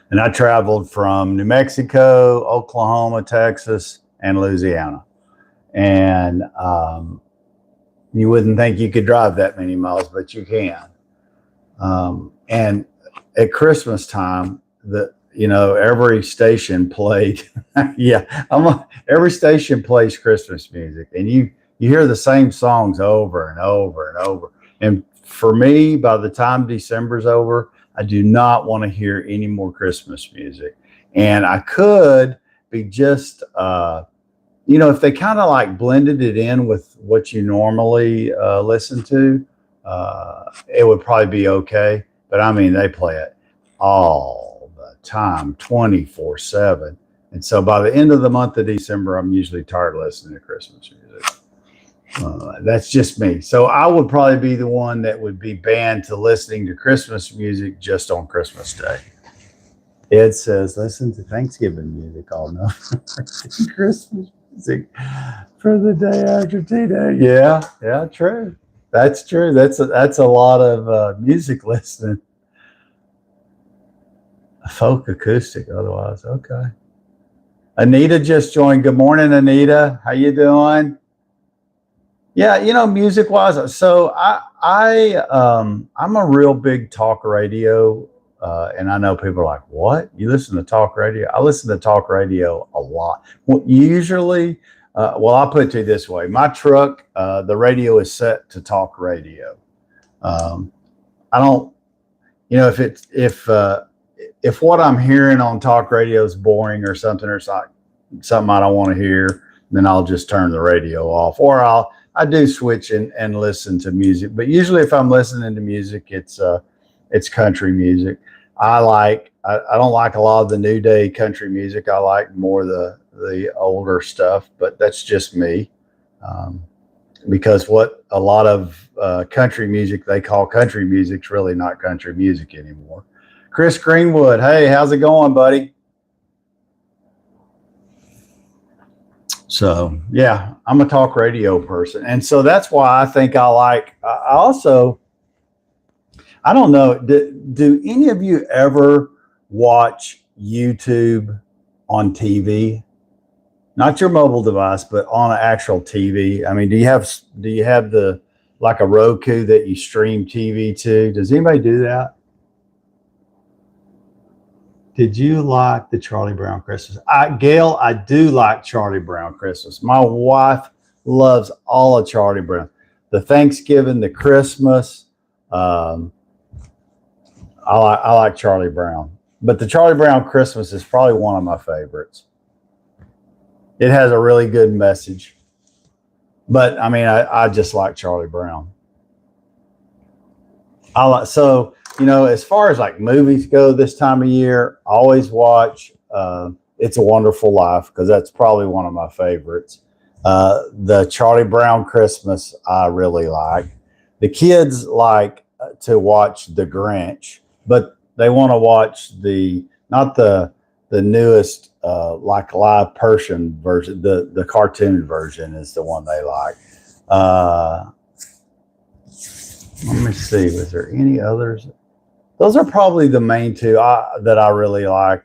and I traveled from New Mexico, Oklahoma, Texas, and Louisiana. And you wouldn't think you could drive that many miles, but you can. And at Christmas time, every station played. Yeah, every station plays Christmas music, and you hear the same songs over and over and over. And for me, by the time December's over, I do not want to hear any more Christmas music. And I could be just, if they kind of like blended it in with what you normally listen to, it would probably be okay. But I mean, they play it all the time, 24/7. And so by the end of the month of December, I'm usually tired of listening to Christmas music. That's just me. So I would probably be the one that would be banned to listening to Christmas music just on Christmas Day. Ed says, listen to Thanksgiving music all night. Christmas music for the day after T-Day. Yeah, true. That's true. That's a lot of music listening. Folk acoustic, otherwise. Okay. Anita just joined. Good morning, Anita. How you doing? Yeah, music wise. So I'm a real big talk radio, and I know people are like, "What? You listen to talk radio?" I listen to talk radio a lot. Well, usually, I'll put it to you this way: my truck, the radio is set to talk radio. I don't, if what I'm hearing on talk radio is boring or something, or something I don't want to hear, then I'll just turn the radio off, or I do switch and listen to music. But usually if I'm listening to music, it's country music. I don't like a lot of the new day country music. I like more the older stuff, but that's just me. Because what a lot of country music they call country music is really not country music anymore. Chris Greenwood, hey, how's it going, buddy? So yeah, I'm a talk radio person, and so that's why I think I don't know. Do any of you ever watch YouTube on TV? Not your mobile device, but on an actual TV. I mean, do you have the like a Roku that you stream TV to? Does anybody do that? Did you like the Charlie Brown Christmas? Gail, I do like Charlie Brown Christmas. My wife loves all of Charlie Brown. The Thanksgiving, the Christmas. I like Charlie Brown. But the Charlie Brown Christmas is probably one of my favorites. It has a really good message. But I mean, I just like Charlie Brown. As far as like movies go this time of year, I always watch It's a Wonderful Life, because that's probably one of my favorites. The Charlie Brown Christmas I really like. The kids like to watch The Grinch, but they want to watch not the newest like live person version. The cartoon version is the one they like. Let me see. Was there any others? Those are probably the main two that I really like.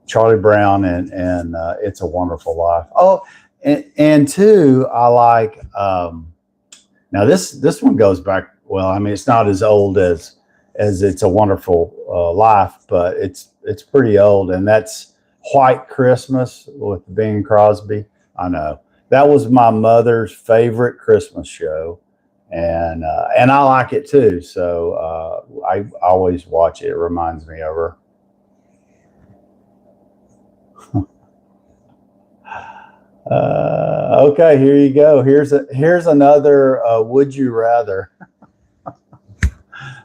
Charlie Brown and It's a Wonderful Life. Oh, and two, I like. Now this one goes back. Well, I mean, it's not as old as as It's a Wonderful Life, but it's pretty old, and that's White Christmas with Bing Crosby. I know that was my mother's favorite Christmas show, and I like it too. So I always watch it. It reminds me of her. Okay, here you go. Here's another would you rather.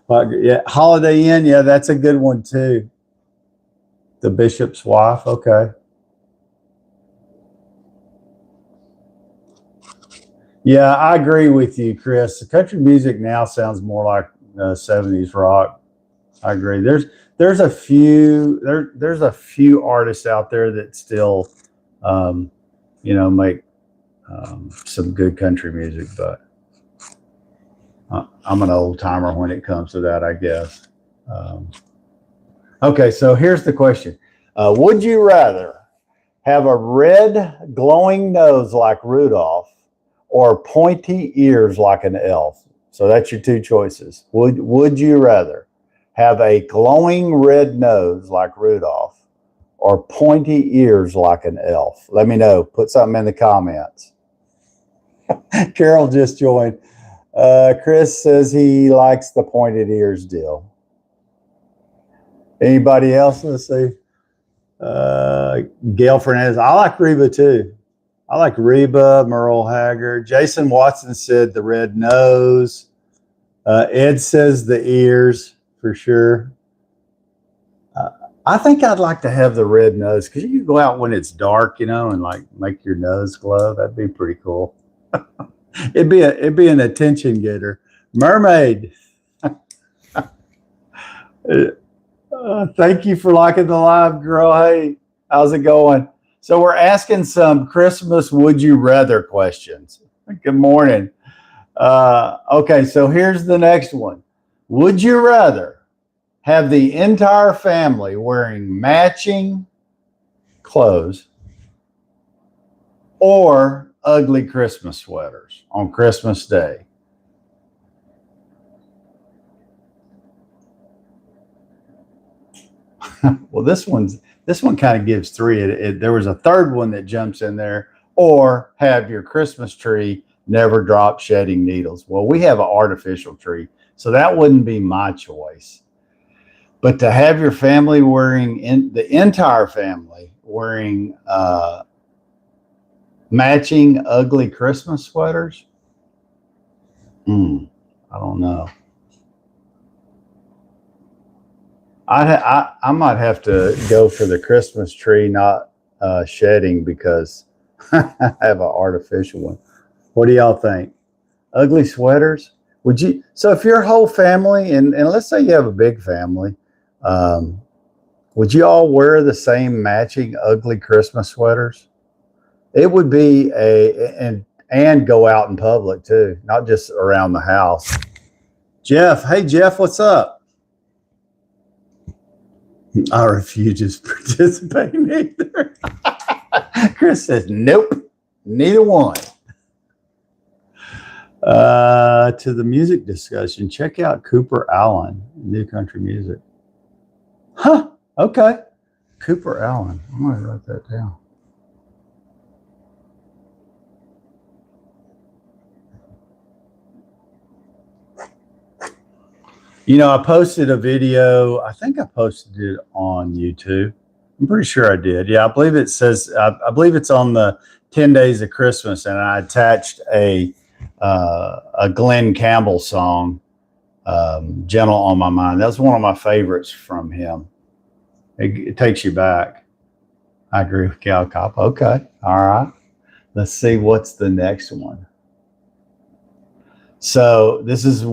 Yeah, Holiday Inn. Yeah, that's a good one too. The Bishop's Wife. Okay. Yeah, I agree with you, Chris. The country music now sounds more like 70s rock. I agree. There's a few artists out there that still um, make some good country music, but I'm an old timer when it comes to that, I guess. Okay, so here's the question. Would you rather have a red glowing nose like Rudolph or pointy ears like an elf? So that's your two choices. Would you rather have a glowing red nose like Rudolph or pointy ears like an elf? Let me know. Put something in the comments. Carol just joined. Chris says he likes the pointed ears deal. Anybody else? Let's see. Gail Fernandez. I like Reba too. I like Reba, Merle Haggard. Jason Watson said the red nose. Ed says the ears for sure. I think I'd like to have the red nose because you can go out when it's dark, and like make your nose glow. That'd be pretty cool. It'd be an attention getter. Mermaid. Thank you for liking the live, girl. Hey, how's it going? So we're asking some Christmas would you rather questions. Good morning. Okay, so here's the next one. Would you rather have the entire family wearing matching clothes or ugly Christmas sweaters on Christmas Day? Well, this one kind of gives three. There was a third one that jumps in there, or have your Christmas tree never drop shedding needles. Well, we have an artificial tree, so that wouldn't be my choice. But to have your family the entire family wearing matching ugly Christmas sweaters, I don't know. I might have to go for the Christmas tree not shedding because I have an artificial one. What do y'all think? Ugly sweaters? Would you? So if your whole family, and let's say you have a big family, would you all wear the same matching ugly Christmas sweaters? It would be and go out in public too, not just around the house. Jeff, hey Jeff, what's up? I refuse to participate either. Chris says, nope, neither one. To the music discussion, check out Cooper Allen, New Country Music. Huh, okay. Cooper Allen. I'm going to write that down. I posted a video. I think I posted it on YouTube. I'm pretty sure I did. Yeah, I believe it says, I believe it's on the 10 Days of Christmas, and I attached a Glenn Campbell song, Gentle on My Mind. That's one of my favorites from him. It takes you back. I agree with Cal Cop. Okay. All right. Let's see what's the next one. So this is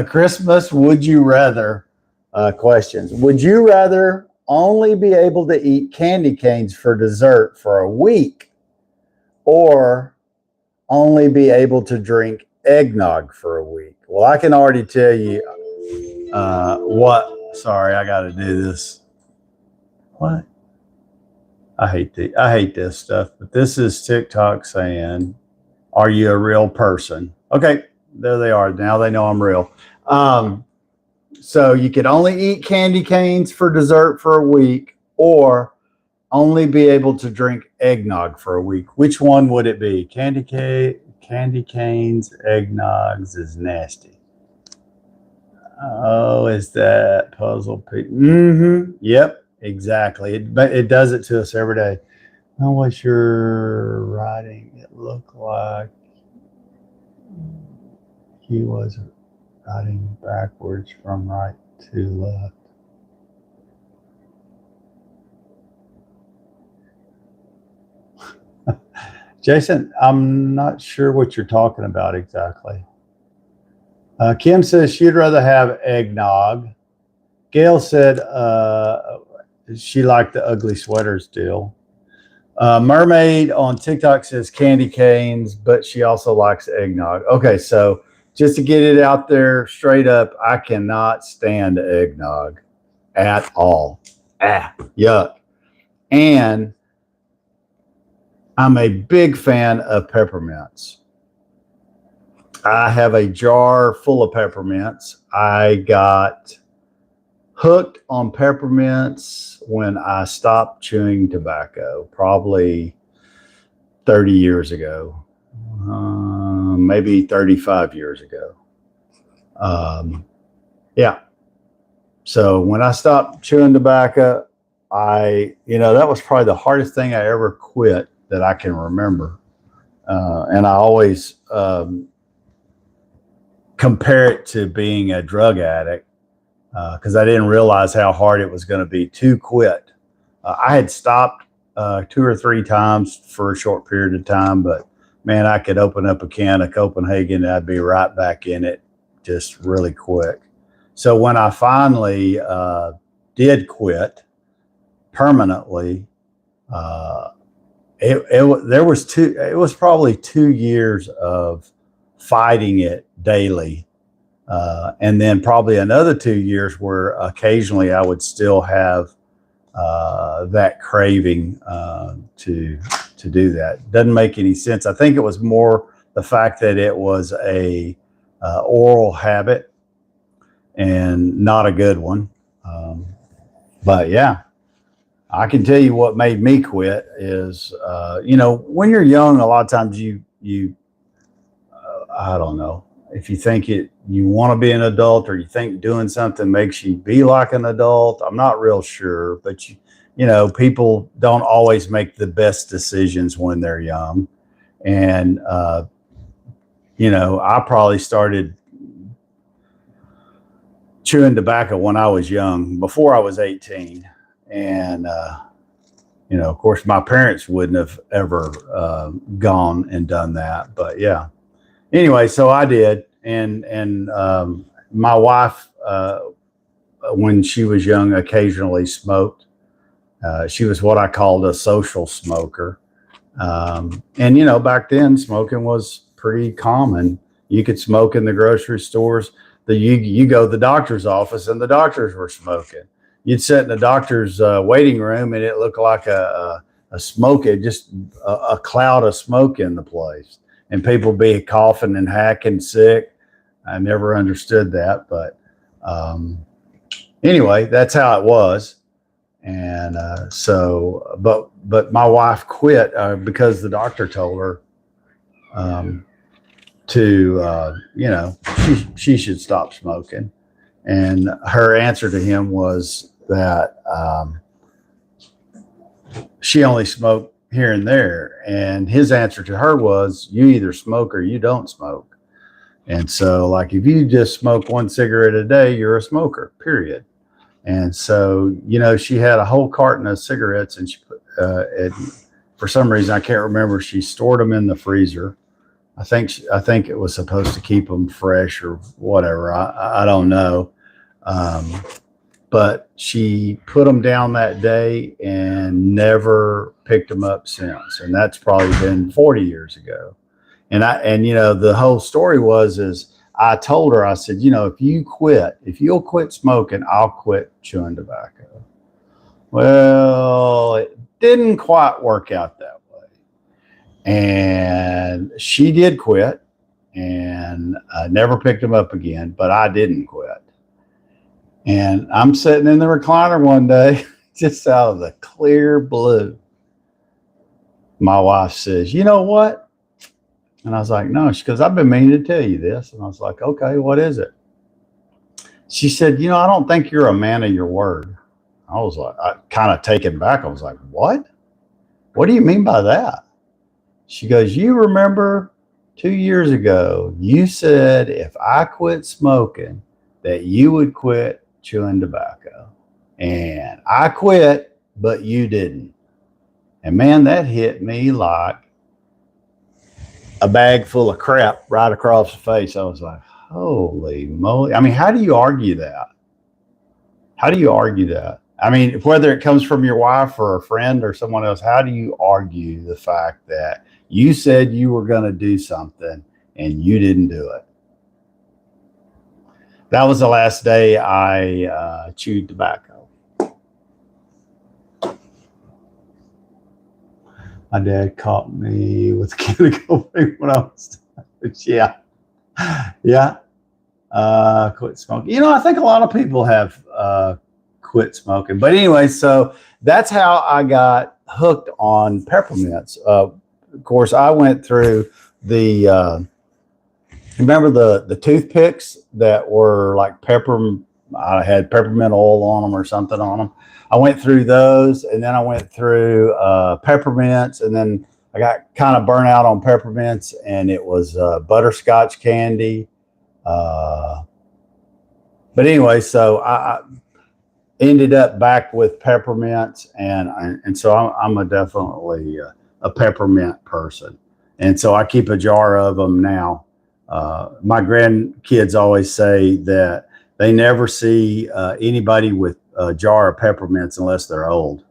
Christmas would you rather questions. Would you rather only be able to eat candy canes for dessert for a week, or only be able to drink eggnog for a week? Well, I can already tell you what. Sorry, I got to do this. What? I hate this stuff, but this is TikTok saying, "Are you a real person?" Okay. There they are. Now they know I'm real. So you could only eat candy canes for dessert for a week, or only be able to drink eggnog for a week. Which one would it be? Candy canes, eggnogs is nasty. Oh, is that puzzle piece? Mm-hmm. Yep, exactly. But it does it to us every day. Now, what's your writing? It looked like he was writing backwards from right to left. Jason, I'm not sure what you're talking about exactly. Kim says she'd rather have eggnog. Gail said she liked the ugly sweaters deal. Mermaid on TikTok says candy canes, but she also likes eggnog. Okay, so just to get it out there straight up, I cannot stand eggnog at all. Yuck. And I'm a big fan of peppermints. I have a jar full of peppermints. I got hooked on peppermints when I stopped chewing tobacco, probably 30 years ago, maybe 35 years ago. Yeah. So when I stopped chewing tobacco, that was probably the hardest thing I ever quit that I can remember. And I always compare it to being a drug addict because I didn't realize how hard it was going to be to quit. I had stopped 2 or 3 times for a short period of time, but man, I could open up a can of Copenhagen and I'd be right back in it just really quick. So when I finally did quit permanently, it was probably 2 years of fighting it daily. And then probably another 2 years where occasionally I would still have that craving to do that. Doesn't make any sense. I think it was more the fact that it was a oral habit and not a good one. But yeah, I can tell you what made me quit is, when you're young, a lot of times I don't know, if you think you want to be an adult or you think doing something makes you be like an adult. I'm not real sure, but people don't always make the best decisions when they're young. And, I probably started chewing tobacco when I was young, before I was 18. And, of course, my parents wouldn't have ever gone and done that. But yeah. Anyway, so I did. And my wife, when she was young, occasionally smoked. She was what I called a social smoker. And, back then smoking was pretty common. You could smoke in the grocery stores. You go to the doctor's office and the doctors were smoking. You'd sit in the doctor's waiting room and it looked like a smoke, just a cloud of smoke in the place. And people be coughing and hacking sick. I never understood that. But anyway, that's how it was. And but my wife quit because the doctor told her she should stop smoking. And her answer to him was that she only smoked here and there. And his answer to her was, you either smoke or you don't smoke. And so, like, if you just smoke 1 cigarette a day, you're a smoker, period. And so, she had a whole carton of cigarettes, and she put, for some reason, I can't remember, she stored them in the freezer. I think it was supposed to keep them fresh or whatever. I don't know. But she put them down that day and never picked them up since. And that's probably been 40 years ago. And the whole story is I told her, I said, if you'll quit smoking, I'll quit chewing tobacco. Well, it didn't quite work out that way. And she did quit and never picked them up again, but I didn't quit. And I'm sitting in the recliner one day, just out of the clear blue. My wife says, you know what? And I was like, no. She goes, I've been meaning to tell you this. And I was like, okay, what is it? She said, you know, I don't think you're a man of your word. I was like, I kind of taken back. I was like, what? What do you mean by that? She goes, you remember 2 years ago, you said if I quit smoking, that you would quit chewing tobacco. And I quit, but you didn't. And man, that hit me like a bag full of crap right across the face. I was like, holy moly. I mean, how do you argue that? How do you argue that? I mean, whether it comes from your wife or a friend or someone else, how do you argue the fact that you said you were going to do something and you didn't do it? That was the last day I chewed tobacco. My dad caught me with a chemical when I was, yeah. Quit smoking. You know, I think a lot of people have quit smoking. But anyway, so that's how I got hooked on peppermints. Of course, I went through the, remember the toothpicks that were like I had peppermint oil on them or something on them. I went through those, and then I went through peppermints, and then I got kind of burnt out on peppermints, and it was butterscotch candy. But anyway, so I ended up back with peppermints, and so I'm definitely a peppermint person, and so I keep a jar of them now. My grandkids always say that they never see anybody with a jar of peppermints unless they're old.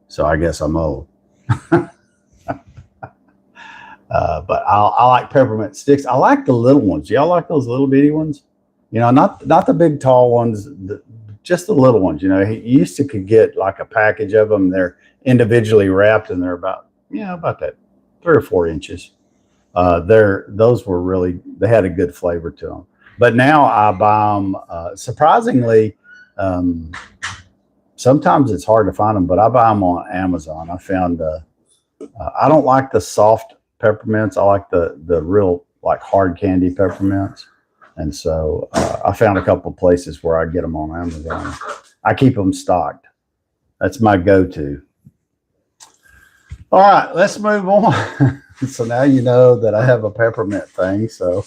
So I guess I'm old. But I like peppermint sticks. I like the little ones. Y'all like those little bitty ones? You know, not the big tall ones, just the little ones. You know, you used to could get like a package of them. They're individually wrapped, and they're about that 3 or 4 inches. Those were really, they had a good flavor to them. But now I buy them. Surprisingly, sometimes it's hard to find them, but I buy them on Amazon. I found I don't like the soft peppermints. I like the real like hard candy peppermints. And so I found a couple of places where I get them on Amazon. I keep them stocked. That's my go-to. All right, let's move on. So now you know that I have a peppermint thing. So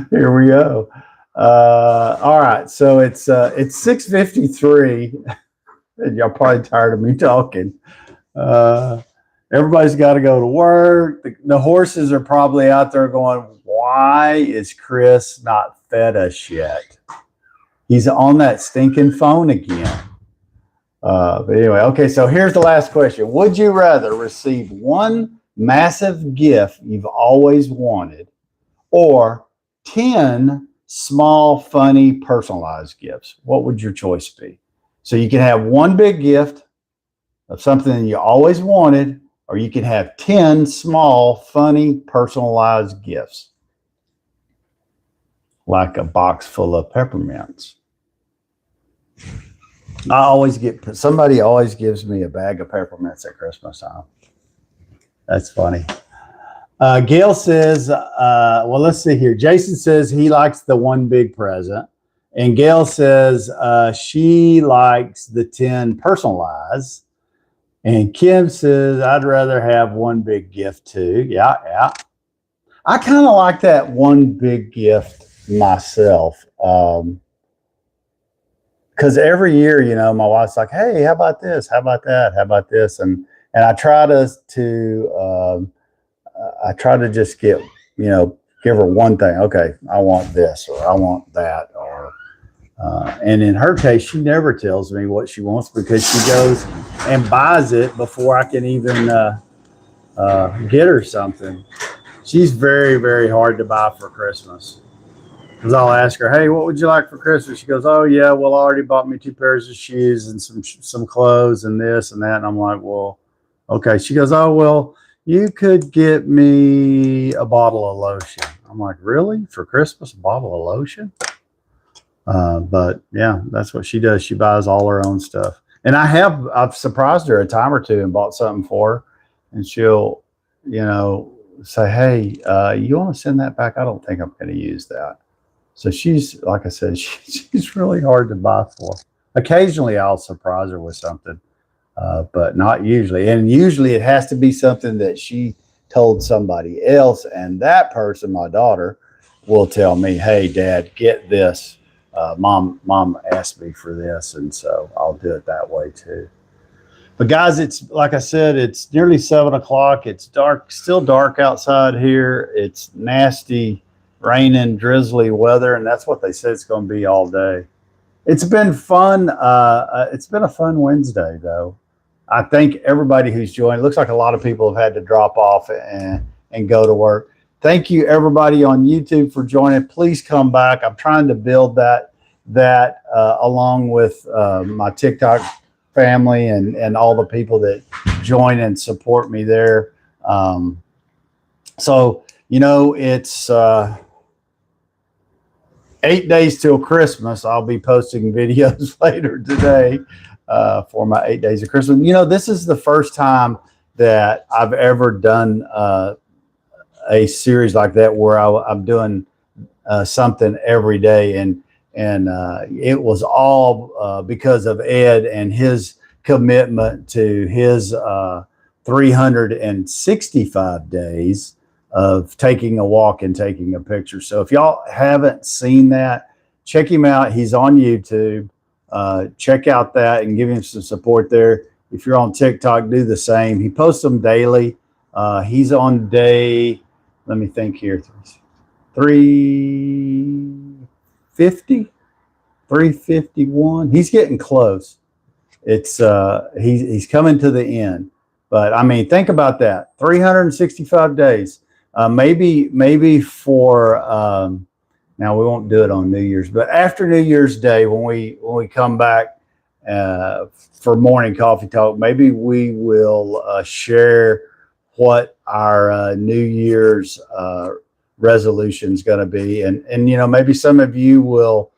here we go. All right, so it's 6:53, and y'all probably tired of me talking. Everybody's got to go to work. The horses are probably out there going, why is Chris not fed us yet? He's on that stinking phone again. But anyway, okay, so here's the last question. Would you rather receive one massive gift you've always wanted, or 10 small, funny, personalized gifts? What would your choice be? So you can have one big gift of something you always wanted, or you can have 10 small, funny, personalized gifts, like a box full of peppermints. Somebody always gives me a bag of peppermints at Christmas time. That's funny. Gail says, well, let's see here. Jason says he likes the one big present. And Gail says she likes the 10 personalized. And Kim says, I'd rather have one big gift too. Yeah. I kind of like that one big gift myself. Because every year, you know, my wife's like, hey, how about this? How about that? How about this? And I try to just give her one thing. Okay, I want this, or I want that, or and in her case, she never tells me what she wants because she goes and buys it before I can even get her something. She's very, very hard to buy for Christmas. Because I'll ask her, hey, what would you like for Christmas? She goes, oh, yeah, well, I already bought me 2 pairs of shoes and some clothes and this and that. And I'm like, well, okay. She goes, oh, well, you could get me a bottle of lotion. I'm like, really? For Christmas, a bottle of lotion? But yeah, that's what she does. She buys all her own stuff. And I've surprised her a time or two and bought something for her. And she'll, say, hey, you want to send that back? I don't think I'm going to use that. So she's, like I said, she's really hard to buy for. Occasionally I'll surprise her with something, but not usually. And usually it has to be something that she told somebody else. And that person, my daughter, will tell me, hey, Dad, get this. Mom asked me for this. And so I'll do it that way too. But guys, it's like I said, it's nearly 7 o'clock. It's dark, still dark outside here. It's nasty, raining, drizzly weather, and that's what they said it's going to be all day. It's been fun. It's been a fun Wednesday, though. I thank everybody who's joined. It looks like a lot of people have had to drop off and go to work. Thank you, everybody on YouTube, for joining. Please come back. I'm trying to build that along with my TikTok family and all the people that join and support me there. So, it's 8 days till Christmas. I'll be posting videos later today for my 8 days of Christmas. This is the first time that I've ever done a series like that where I'm doing something every day. And it was all because of Ed and his commitment to his 365 days of taking a walk and taking a picture. So if y'all haven't seen that, check him out. He's on YouTube. Check out that and give him some support there. If you're on TikTok, do the same. He posts them daily. He's on day, let me think here, 350, 351. He's getting close. It's he's coming to the end. But I mean, think about that. 365 days. Maybe for now we won't do it on New Year's, but after New Year's Day, when we come back for morning coffee talk, maybe we will share what our New Year's resolution is going to be, and maybe some of you will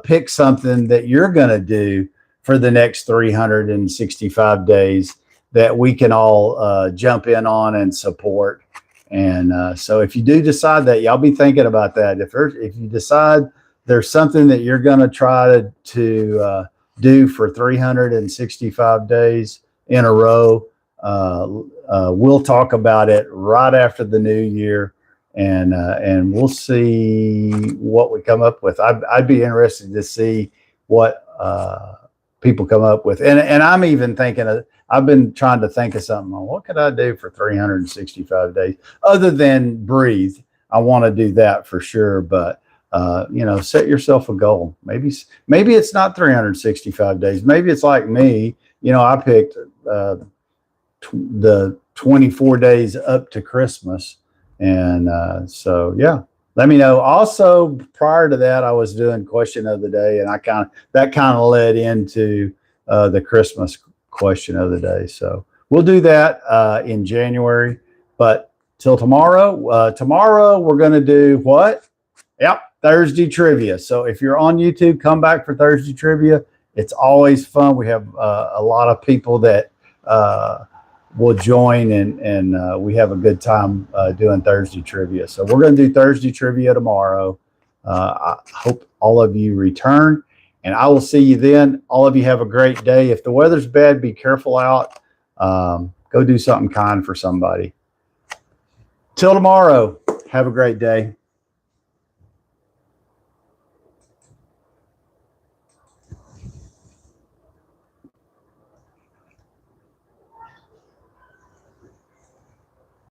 pick something that you're going to do for the next 365 days that we can all jump in on and support. And so if you do decide that, y'all be thinking about that. If you decide there's something that you're going to try to do for 365 days in a row, we'll talk about it right after the new year, and we'll see what we come up with. I'd be interested to see what people come up with. And I'm even thinking I've been trying to think of something. What could I do for 365 days other than breathe? I want to do that for sure. But, set yourself a goal. Maybe it's not 365 days. Maybe it's like me. I picked the 24 days up to Christmas. And so, yeah. Let me know. Also, prior to that, I was doing question of the day, and that kind of led into the Christmas question of the day. So we'll do that in January. But till tomorrow, we're going to do what? Yep, Thursday trivia. So if you're on YouTube, come back for Thursday trivia. It's always fun. We have a lot of people that will join, and we have a good time doing Thursday trivia. So we're going to do Thursday trivia tomorrow. I hope all of you return, and I will see you then. All of you have a great day. If the weather's bad, be careful out. Go do something kind for somebody. Till tomorrow, have a great day.